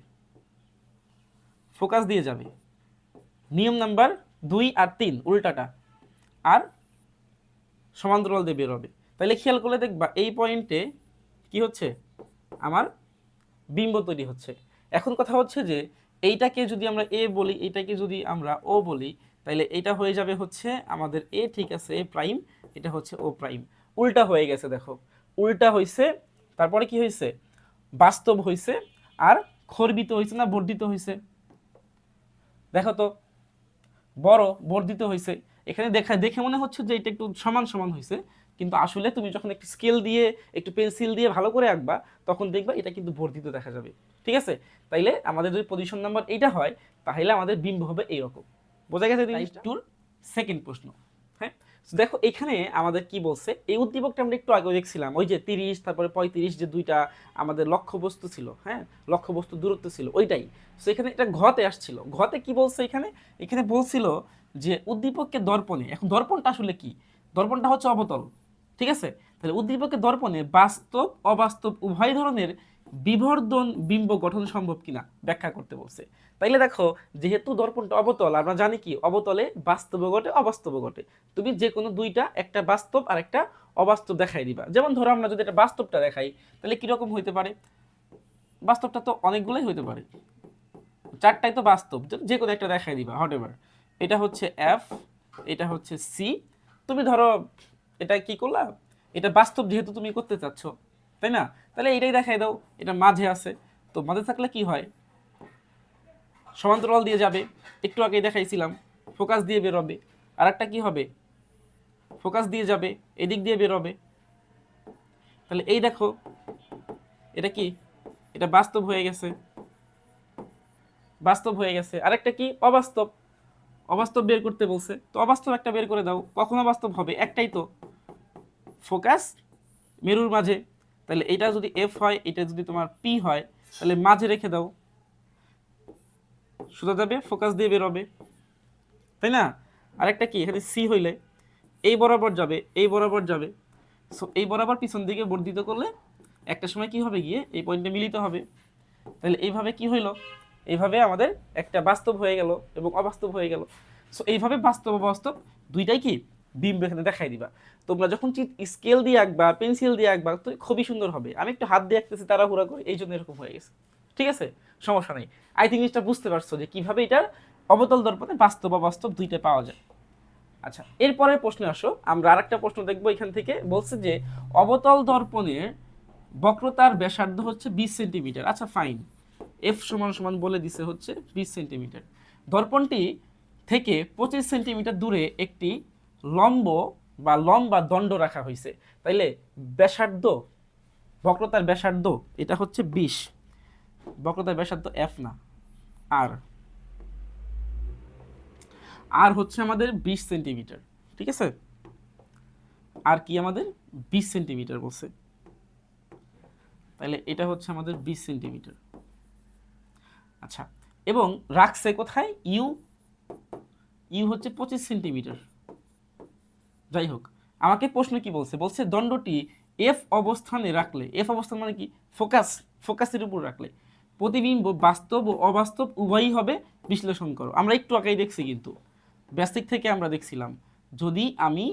ফোকাস দিয়ে যাবে, নিয়ম নাম্বার 2 আর 3 উল্টাটা, আর সমান্তরাল দিয়ে বেরোবে। তাহলে খেয়াল করলে দেখবা এই পয়েন্টে কি হচ্ছে, আমার বিম্ব তৈরি হচ্ছে। এখন কথা হচ্ছে যে এইটাকে যদি আমরা এ বলি, এইটাকে যদি আমরা ও বলি, তাহলে এটা হয়ে যাবে হচ্ছে আমাদের এ, ঠিক আছে, এ প্রাইম, এটা হচ্ছে ও প্রাইম। উল্টা হয়ে গেছে, দেখো উল্টা হয়েছে, তারপরে কি হয়েছে, বাস্তব হয়েছে, আর খর্বিত হয়েছে না বর্ধিত হয়েছে, দেখো তো, বড় বর্ধিত হয়েছে। এখানে দেখে মনে হচ্ছে যে এটা একটু সমান সমান হয়েছে, কিন্তু আসলে তুমি যখন একটু স্কেল দিয়ে একটু পেন্সিল দিয়ে ভালো করে আঁকবা তখন দেখবা এটা কিন্তু বর্ধিত দেখা যাবে, ঠিক আছে। তাইলে আমাদের যদি পজিশন নাম্বার এইটা হয় তাহলে আমাদের বিম্ব হবে এইরকম। বোঝা গেছে জিনিসটা? টুর সেকেন্ড প্রশ্ন। হ্যাঁ, দেখো এখানে আমাদের কি বলছে, এই উদ্দীপকটা আমরা একটু আগে দেখছিলাম, ওই যে 30 তারপরে 35 যে দুইটা আমাদের লক্ষ্যবস্তু ছিল, হ্যাঁ, লক্ষ্যবস্তু দূরত্ব ছিল ওইটাই। সো এখানে এটা ঘতে আসছিল, ঘতে কি বলছে, এখানে এখানে বলছিল যে উদ্দীপককে দর্পণে, এখন দর্পণটা আসলে কি, দর্পণটা হচ্ছে অবতল, ঠিক আছে। তাহলে উদ্দীপকের দর্পণে বাস্তব অবাস্তব উভয় ধরনের বিবর্ধন বিম্ব গঠন সম্ভব কিনা ব্যাখ্যা করতে বলছে। তাইলে দেখো, যেহেতু দর্পণটা অবতল, আমরা জানি কি অবতলে বাস্তব ঘটে অবাস্তব ঘটে, তুমি যে কোনো দুইটা, একটা বাস্তব আর একটা অবাস্তব দেখাই দিবা। যেমন ধরো আমরা যদি এটা বাস্তবটা দেখাই তাহলে কিরকম হইতে পারে, বাস্তবটা তো অনেকগুলোই হইতে পারে, চারটাই তো বাস্তব, যে কোনো একটা দেখাই দিবা, হট এভার। এটা হচ্ছে এফ, এটা হচ্ছে সি। তুমি ধরো এটা কি করলা, এটা বাস্তব যেহেতু তুমি করতে চাচ্ছ, তাই না, তাহলে এটাই দেখাই দাও, এটা মাঝে আছে। তো মাঝে থাকলে কি হয়, সমান্তরাল দিয়ে যাবে, একটু আগেই দেখাইছিলাম, ফোকাস দিয়ে বেরোবে। আর একটা কি হবে, ফোকাস দিয়ে যাবে, এদিক দিয়ে বেরোবে। তাহলে এই দেখো এটা কি, এটা বাস্তব হয়ে গেছে, বাস্তব হয়ে গেছে। আরেকটা কি, অবাস্তব, অবাস্তব বের করতে বলছে, তো অবাস্তব একটা বের করে দাও। কখন অবাস্তব হবে, একটাই তো, ফোকাস মেরুর মাঝে। তাহলে এটা যদি এফ হয়, এটা যদি তোমার পি হয়, তাহলে মাঝে রেখে দাও, সোজা যাবে, ফোকাস দিয়ে বেরোবে, তাই না। আরেকটা কি, এখানে সি হইলে এই বরাবর যাবে, এই বরাবর যাবে। সো এই বরাবর পিছন দিকে বর্ধিত করলে একটা সময় কি হবে, গিয়ে এই পয়েন্টে মিলিত হবে। তাহলে এইভাবে কি হইলো, এইভাবে আমাদের একটা বাস্তব হয়ে গেল এবং অবাস্তব হয়ে গেল। সো এইভাবে বাস্তব অবাস্তব দুইটাই কি বিম্ব এখানে দেখাই দিবা। তোমরা যখন স্কেল দিয়ে আঁকবা, পেন্সিল দিয়ে আঁকবা, তো খুবই সুন্দর হবে। আমি একটু হাত দিয়ে আঁকতেছি তাড়াহুড়া করে, এই জন্য এরকম হয়ে গেছে, ঠিক আছে, সমস্যা নেই। আই থিঙ্ক জিনিসটা বুঝতে পারছো যে কিভাবে এটার অবতল দর্পণে বাস্তব অবাস্তব দুইটা পাওয়া যায়। আচ্ছা, এরপরের প্রশ্নে আসো, আমরা আরেকটা প্রশ্ন দেখবো এখান থেকে। বলছে যে অবতল দর্পণের বক্রতার ব্যাসার্ধ হচ্ছে 20 সেন্টিমিটার। আচ্ছা ফাইন, এফ সমান সমান বলে দিছে হচ্ছে 20 সেন্টিমিটার। দর্পণটি থেকে 25 সেন্টিমিটার দূরে একটি লম্ব বা লম্বা দণ্ড রাখা হয়েছে। তাইলে ব্যাসার্ধ, বক্রতার ব্যাসার্ধ এটা হচ্ছে 20, বক্রতার ব্যাসার্ধ এফ না আর, আর হচ্ছে আমাদের 20 সেন্টিমিটার, ঠিক আছে, আর কি আমাদের 20 সেন্টিমিটার বলছে। তাহলে এটা হচ্ছে আমাদের 20 সেন্টিমিটার। আচ্ছা, এবং রাখছে কোথায়, ইউ, ইউ হচ্ছে 25 সেন্টিমিটার। যাই হোক, আমাকে প্রশ্ন কি বলছে, বলছে দণ্ডটি এফ অবস্থানে রাখলে, এফ অবস্থান মানে কি, ফোকাস, ফোকাসের উপর রাখলে প্রতিবিম্ব বাস্তব ও অবাস্তব উভয়ই হবে বিশ্লেষণ করো। আমরা একটু আগেই দেখছি, কিন্তু বেসিক থেকে আমরা দেখছিলাম, যদি আমি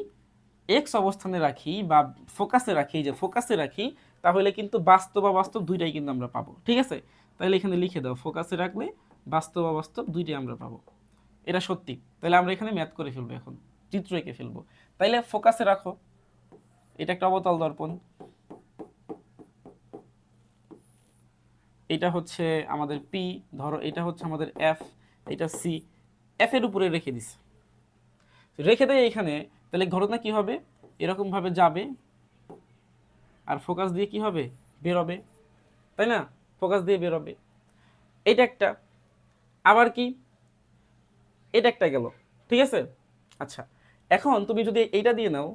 এক্স অবস্থানে রাখি বা ফোকাসে রাখি, যে ফোকাসে রাখি, তাহলে কিন্তু বাস্তব অবাস্তব দুইটাই কিন্তু আমরা পাবো, ঠিক আছে। তাহলে এখানে লিখে দাও, ফোকাসে রাখলে বাস্তব অবাস্তব দুইটাই আমরা পাবো, এটা সত্যি। তাহলে আমরা এখানে ম্যাথ করে ফেলবো, এখন চিত্র এঁকে ফেলবো। তাইলে ফোকাসে রাখো, এটা একটা অবতল দর্পণ, এটা হচ্ছে আমাদের পি, ধরো এটা হচ্ছে আমাদের এফ, এটা সি, এফ এর উপরে রেখে দিছে, রেখে দেয় এখানে। তাহলে ঘটনা কি হবে, এরকম ভাবে যাবে আর ফোকাস দিয়ে কি হবে, বেরোবে, তাই না, ফোকাস দিয়ে বেরোবে। এটা একটা, আবার কি, এটা একটা গেল, ঠিক আছে। আচ্ছা, এখন তুমি যদি এইটা দিয়ে নাও,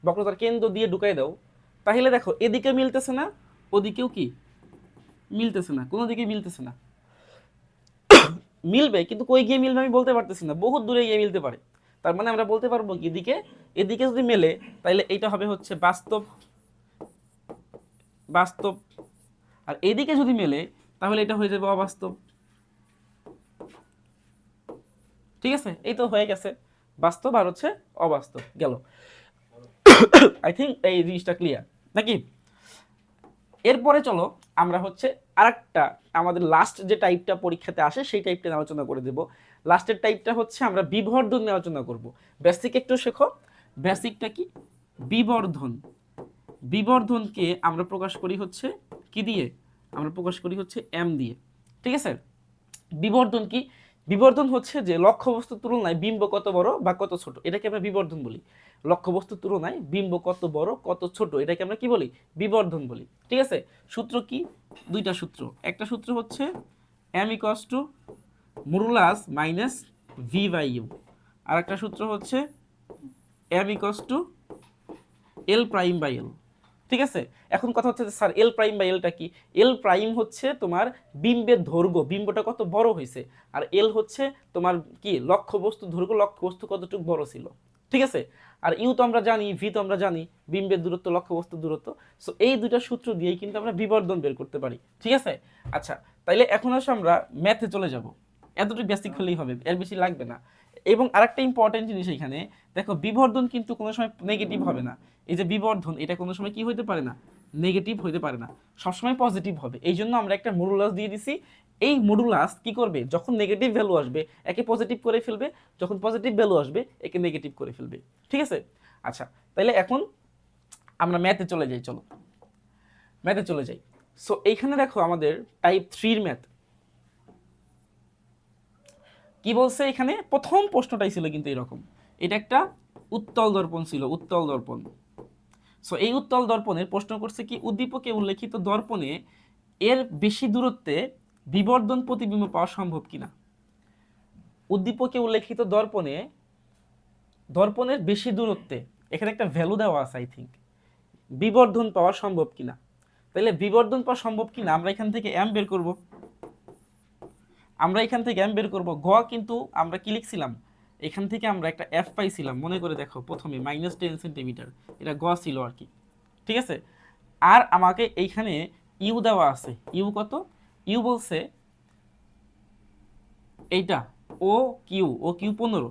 বক্রতার কেন্দ্র দিয়ে ঢুকাই দাও, তাহলে দেখো এদিকে মিলতেছে না, ওদিকেও কি মিলতেছে না, কোনো দিকে মিলতেছে না। মিলবে, কিন্তু কই গিয়ে মিলবে আমি বলতে পারতেছি না, বহুত দূরে গিয়ে মিলতে পারে। তার মানে আমরা বলতে পারবো কি এদিকে এদিকে যদি মেলে তাহলে এটা হবে হচ্ছে বাস্তব, বাস্তব, আর এদিকে যদি মেলে তাহলে এটা হয়ে যাবে অবাস্তব। ঠিক আছে, এই তো হয়ে গেছে বাস্তব আর হচ্ছে অবাস্তব গেল। আই থিঙ্ক এই জিনিসটা ক্লিয়ার নাকি? এরপরে চলো আমরা হচ্ছে আরেকটা আমাদের লাস্ট যে টাইপটা পরীক্ষাতে আসে সেই টাইপটা নিয়ে আলোচনা করে দেব। লাস্টের টাইপটা হচ্ছে আমরা বিবর্ধন নিয়ে আলোচনা করব। বেসিক একটু শেখো। বেসিকটা কি? বিবর্ধন। বিবর্ধনকে আমরা প্রকাশ করি হচ্ছে কি দিয়ে? আমরা প্রকাশ করি হচ্ছে এম দিয়ে। ঠিক আছে, বিবর্ধন কি? বিবর্ধন হচ্ছে যে লক্ষ্যবস্তুর তুলনায় বিম্ব কত বড় বা কত ছোট, এটাকে আমরা বিবর্ধন বলি। লক্ষ্যবস্তুর তুলনায় বিম্ব কত বড় কত ছোট, এটাকে আমরা কি বলি? বিবর্ধন বলি। ঠিক আছে, সূত্র কি? দুইটা সূত্র। একটা সূত্র হচ্ছে M equals to modulus minus V by U, আর একটা সূত্র হচ্ছে M equals to L prime by L. ঠিক আছে, এখন কথা হচ্ছে যে স্যার এল প্রাইম বাই এলটা কি? এল প্রাইম হচ্ছে তোমার বিম্বের দৈর্ঘ্য, বিম্বটা কত বড় হয়েছে, আর এল হচ্ছে তোমার কি লক্ষ্যবস্তু দৈর্ঘ্য, লক্ষ্যবস্তু কতটুকু বড় ছিল। ঠিক আছে, আর ইউ তো আমরা জানি, ভি তো আমরা জানি, বিম্বের দূরত্ব, লক্ষ্যবস্তুর দূরত্ব। সো এই দুইটা সূত্র দিয়েই কিন্তু আমরা বিবর্ধন বের করতে পারি। ঠিক আছে, আচ্ছা তাইলে এখন আসলে আমরা ম্যাথে চলে যাব। এতটুকু বেসিক হলেই হবে, এর বেশি লাগবে না। এবং আরেকটা ইম্পর্টেন্ট জিনিস এখানে দেখো, বিবর্ধন কিন্তু কোনো সময় নেগেটিভ হবে না। এই যে বিবর্ধন, এটা কোনো সময় কি হইতে পারে না? নেগেটিভ হইতে পারে না, সবসময় পজিটিভ হবে। এই জন্য আমরা একটা মডুলাস দিয়ে দিছি। এই মডুলাস কি করবে? যখন নেগেটিভ ভ্যালু আসবে একে পজিটিভ করে ফেলবে, যখন পজিটিভ ভ্যালু আসবে একে নেগেটিভ করে ফেলবে। ঠিক আছে, আচ্ছা তাইলে এখন আমরা ম্যাথে চলে যাই। চলো ম্যাথে চলে যাই। সো এইখানে দেখো আমাদের টাইপ 3 ম্যাথ কি বলছে এখানে। প্রথম প্রশ্নটাই ছিল কিন্তু এরকম, এটা একটা উত্তল দর্পণ ছিল, উত্তল দর্পণ। সো এই উত্তল দর্পণের প্রশ্ন করছে কি, উদ্দীপকে উল্লেখিত দর্পণে এর বেশি দূরত্বে বিবর্ধন প্রতিবিম্ব পাওয়া সম্ভব কিনা। উদ্দীপকে উল্লেখিত দর্পণে, দর্পণের বেশি দূরত্বে এখানে একটা ভ্যালু দেওয়া আছে আই থিঙ্ক, বিবর্ধন পাওয়া সম্ভব কিনা। তাহলে বিবর্ধন পাওয়া সম্ভব কিনা আমরা এখান থেকে এম বের করব। আমরা এখান থেকে এম বের করব। গ কিন্তু আমরা কি লিখছিলাম, এখান থেকে আমরা একটা এফ পাইছিলাম, মনে করে দেখো প্রথমে -10 সেন্টিমিটার, এটা গ ছিল আর কি। ঠিক আছে, আর আমাকে এইখানে ইউ দেওয়া আছে। ইউ কত? ইউ বলছে এইটা ও কিউ, ও কিউ 15,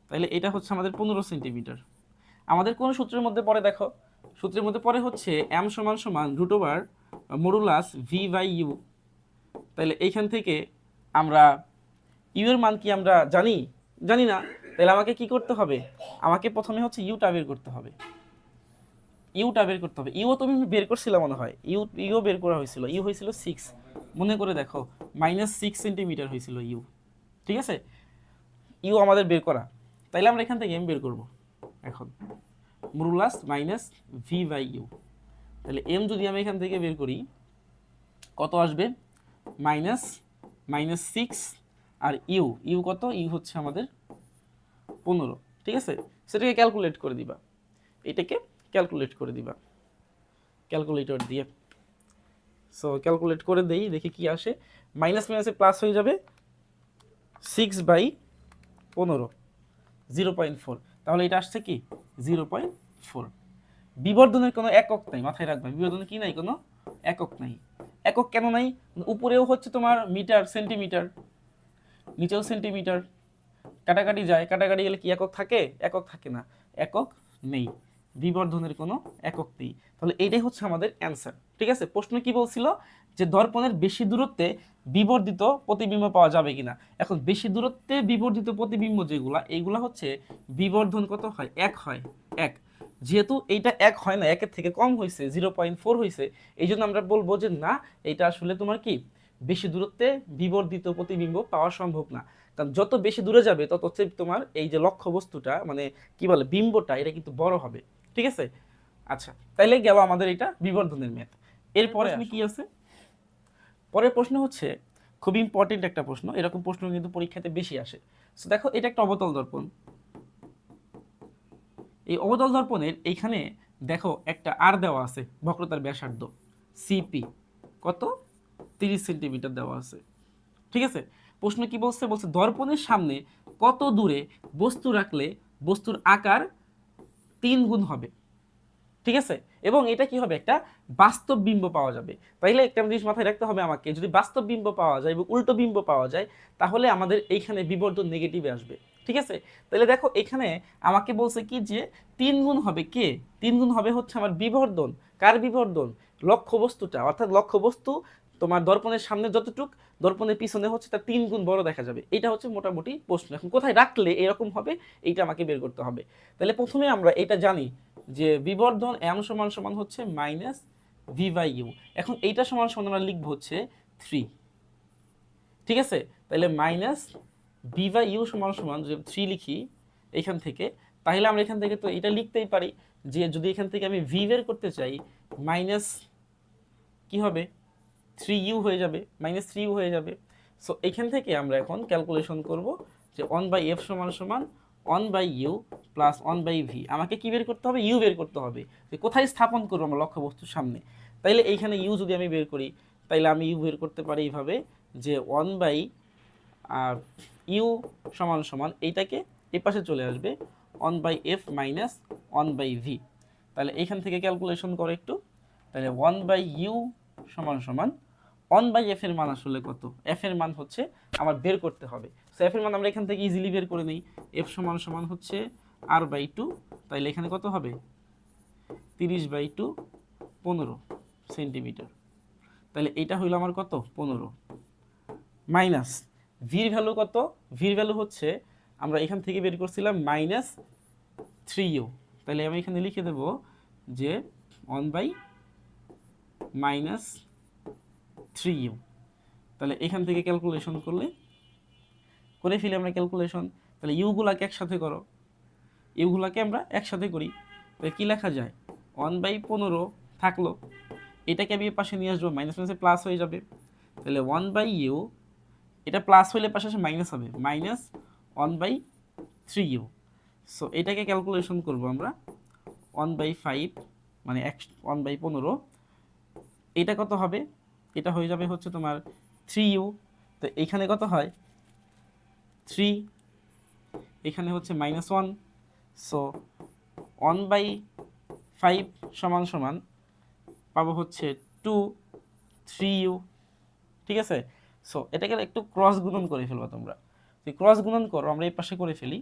তাহলে এটা হচ্ছে আমাদের 15 সেন্টিমিটার। আমাদের কোন সূত্রের মধ্যে পড়ে দেখো, সূত্রের মধ্যে পড়ে হচ্ছে এম সমান সমান √ মডুলাস ভি বাই ইউ। তাহলে এইখান থেকে আমরা ইউ এর মান কি আমরা জানি? জানি না। তাহলে আমাকে কি করতে হবে? আমাকে প্রথমে হচ্ছে ইউটা বের করতে হবে। ইউটা বের করতে হবে। ইউ তুমি বের করছিলাম মনে হয়, ইউ বের করা হয়েছিল। ইউ হয়েছিল 6, মনে করে দেখো -6 সেন্টিমিটার হয়েছিল ইউ। ঠিক আছে, ইউ আমাদের বের করা। তাইলে আমরা এখান থেকে এম বের করব এখন, modulus minus V by U. তাহলে এম যদি আমি এখান থেকে বের করি কত আসবে? -6, আর ইউ, ইউ কত? ইউ হচ্ছে আমাদের 15। ঠিক আছে, সেটাকে ক্যালকুলেট করে দিবা, এটাকে ক্যালকুলেট করে দিবা ক্যালকুলেটর দিয়ে। সো ক্যালকুলেট করে দেই, দেখি কি আসে। মাইনাস মাইনাসে প্লাস হয়ে যাবে, 6/15, 0.4। তাহলে এটা আসছে কি 0.4। বিবর্ধনের কোনো একক নাই, মাথায় রাখবে, বিবর্ধনের কি নাই? কোনো একক নাই। একক কেন নাই? উপরেও হচ্ছে তোমার মিটার, সেন্টিমিটার, নিচেও সেন্টিমিটার, কাটাকাটি যায়, কাটাকাটি গেলে কি একক থাকে? একক থাকে না, একক নেই, বিবর্ধনের কোনো একক নেই। তাহলে এইটাই হচ্ছে আমাদের অ্যান্সার। ঠিক আছে, প্রশ্ন কি বলছিল যে দর্পণের বেশি দূরত্বে বিবর্ধিত প্রতিবিম্ব পাওয়া যাবে কিনা। এখন বেশি দূরত্বে বিবর্ধিত প্রতিবিম্ব যেগুলা, এইগুলা হচ্ছে বিবর্ধন কত হয়? 1 হয়, 1। যেহেতু এইটা 1 হয় না, 1-এর থেকে কম হয়েছে, 0.4 হয়েছে, এই জন্য আমরা বলবো যে না, এটা আসলে তোমার কি বেশি দূরত্বে বিবর্ধিত প্রতিবিম্ব পাওয়া সম্ভব না। কারণ যত বেশি দূরে যাবে তত হচ্ছে তোমার এই যে লক্ষ্যবস্তুটা, মানে কি বলে, বিম্বটা, এটা কিন্তু বড় হবে। ঠিক আছে, আচ্ছা তাইলে গেল আমাদের এটা বিবর্ধনের ম্যাথ। এরপরে কি আছে? পরের প্রশ্ন হচ্ছে খুব ইম্পর্টেন্ট একটা প্রশ্ন, এরকম প্রশ্ন কিন্তু পরীক্ষাতে বেশি আসে। সো দেখো, এটা একটা অবতল দর্পণ। এই অবতল দর্পণের এইখানে দেখো একটা আর দেওয়া আছে, বক্রতার ব্যাসার্ধ সিপি কত? 30 সেন্টিমিটার দেওয়া আছে। ঠিক আছে, প্রশ্ন কি বলছে, বলছে দর্পণের সামনে কত দূরে বস্তু রাখলে বস্তুর আকার 3 গুণ হবে, ঠিক আছে, এবং এটা কি হবে, একটা বাস্তব বিম্ব পাওয়া যাবে। তাইলে একটা জিনিস মাথায় রাখতে হবে আমাকে, যদি বাস্তব বিম্ব পাওয়া যায় এবং উল্টো বিম্ব পাওয়া যায় তাহলে আমাদের এইখানে বিবর্ধন নেগেটিভে আসবে, ঠিক আছে। তাহলে দেখো এখানে আমাকে বলছে কি যে 3 গুণ হবে, কে 3 গুণ হবে হচ্ছে আমার বিবর্ধন। কার বিবর্ধন? লক্ষ্য বস্তুটা, অর্থাৎ লক্ষ্য বস্তু তোমার দর্পণের সামনে যতটুক, দর্পণের পিছনে হচ্ছে তার 3 গুণ বড় দেখা যাবে। এটা হচ্ছে মোটামুটি প্রশ্ন। এখন কোথায় রাখলে এরকম হবে এইটা আমাকে বের করতে হবে। তাহলে প্রথমে আমরা এটা জানি যে বিবর্ধন m সমান সমান হচ্ছে মাইনাস ভি বাই ইউ। এখন এইটা সমান সমান আমরা লিখবো হচ্ছে 3, ঠিক আছে। তাহলে মাইনাস ভি বাই ইউ সমান সমান যদি 3 লিখি এখান থেকে, তাহলে আমরা এখান থেকে তো এটা লিখতেই পারি যে যদি এখান থেকে আমি ভি বের করতে চাই মাইনাস কি হবে 3u হয়ে যাবে, মাইনাস 3u হয়ে যাবে। সো এখান থেকে আমরা এখন ক্যালকুলেশন করব যে 1/f সমান সমান 1/u প্লাস 1/v। আমাকে কি বের করতে হবে? ইউ বের করতে হবে, যে কোথায় স্থাপন করবো আমরা লক্ষ্য বস্তুর সামনে। তাইলে এইখানে ইউ যদি আমি বের করি, তাইলে আমি ইউ বের করতে পারি এইভাবে যে 1/u সমান সমান এইটাকে এই পাশে চলে আসবে 1/f মাইনাস 1/v। তাহলে এইখান থেকে ক্যালকুলেশন করে একটু, তাহলে 1/u সমান সমান 1/f এর মান আসলে কত? f এর মান হচ্ছে আমার বের করতে হবে। সো f এর মান আমরা এখান থেকে ইজিলি বের করে নেই। f সমান সমান হচ্ছে r/2, তাইলে এখানে কত হবে 30/2 15 সেন্টিমিটার। তাহলে এটা হইলো আমার কত 15 মাইনাস ভির ভ্যালু কত? ভির ভ্যালু হচ্ছে আমরা এখান থেকে বের করছিলাম মাইনাস 3u। তাহলে আমি এখানে লিখে দেব যে 1/-3u। তাহলে এখান থেকে ক্যালকুলেশন করে ফেলি আমরা ক্যালকুলেশন। তাহলে ইউগুলাকে একসাথে করো, ইউগুলাকে আমরা একসাথে করি, তাহলে কী লেখা যায় 1/15 থাকলো, এটাকে আমি পাশে নিয়ে আসবো, মাইনাস মাইনাসে প্লাস হয়ে যাবে। তাহলে 1/u, এটা প্লাস হইলে পাশে মাইনাস হবে, মাইনাস 1/3u। সো এটাকে ক্যালকুলেশন করব আমরা 1/5 মানে 1/15, এটা কত হবে? এটা হয়ে যাবে হচ্ছে তোমার 3u। তো এইখানে কত হয় 3, এখানে হচ্ছে -1। সো 1/5 সমান সমান পাবো হচ্ছে 2 3u, ঠিক আছে। সো এটাকে একটু ক্রস গুণন করে ফেলবো তোমরা, ক্রস গুণন করো, আমরা এই পাশে করে ফেলি।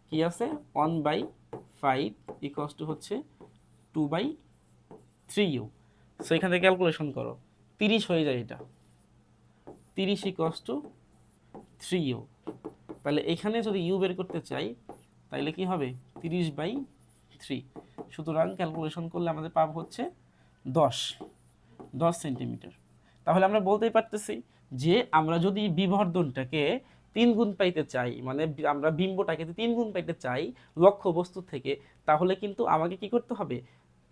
কি আছে 1/5 ইকুয়ালস টু হচ্ছে 2/3u। সো এখান থেকে ক্যালকুলেশন করো, 30 হয়ে যায়, এটা 30 ইকুয়ালস টু 3u। তাহলে এখানে যদি ইউ বের করতে চাই তাহলে কি হবে 30/3। সুতরাং ক্যালকুলেশন করলে আমাদের পাবো হচ্ছে 10 সেন্টিমিটার। তাহলে আমরা বলতেই পারতেছি যে আমরা যদি বিবর্ধনটাকে 3 গুণ পাইতে চাই, মানে আমরা বিম্বটাকে 3 গুণ পাইতে চাই লক্ষ্য বস্তু থেকে, তাহলে কিন্তু আমাকে কি করতে হবে,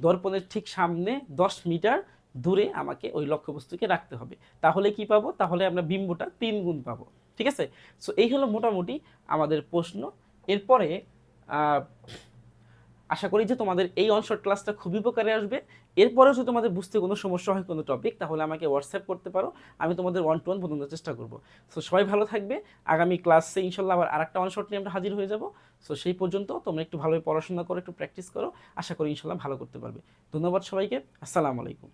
দর্পণের ঠিক সামনে 10 মিটার দূরে আমাকে ওই লক্ষ্যবস্তুকে রাখতে হবে। তাহলে কি পাবো? তাহলে আমরা বিম্বটা 3 গুণ পাবো, ঠিক আছে। সো এই হলো মোটামুটি আমাদের প্রশ্ন। এরপরে আশা করি যে তোমাদের এই অনশর্ট ক্লাসটা খুবই উপকারে আসবে। এরপরেও যদি তোমাদের বুঝতে কোনো সমস্যা হয় কোনো টপিক, তাহলে আমাকে হোয়াটসঅ্যাপ করতে পারো, আমি তোমাদের 1-to-1 বোঝানোর চেষ্টা করব। সো সবাই ভালো থাকবে, আগামী ক্লাসে ইনশাল্লাহ আবার আরেকটা অনশর্ট নিয়ে আমরা হাজির হয়ে যাব। সো সেই পর্যন্ত তোমরা একটু ভালোভাবে পড়াশোনা করো, একটু প্র্যাকটিস করো, আশা করি ইনশাল্লাহ ভালো করতে পারবে। ধন্যবাদ সবাইকে, আসসালামু আলাইকুম।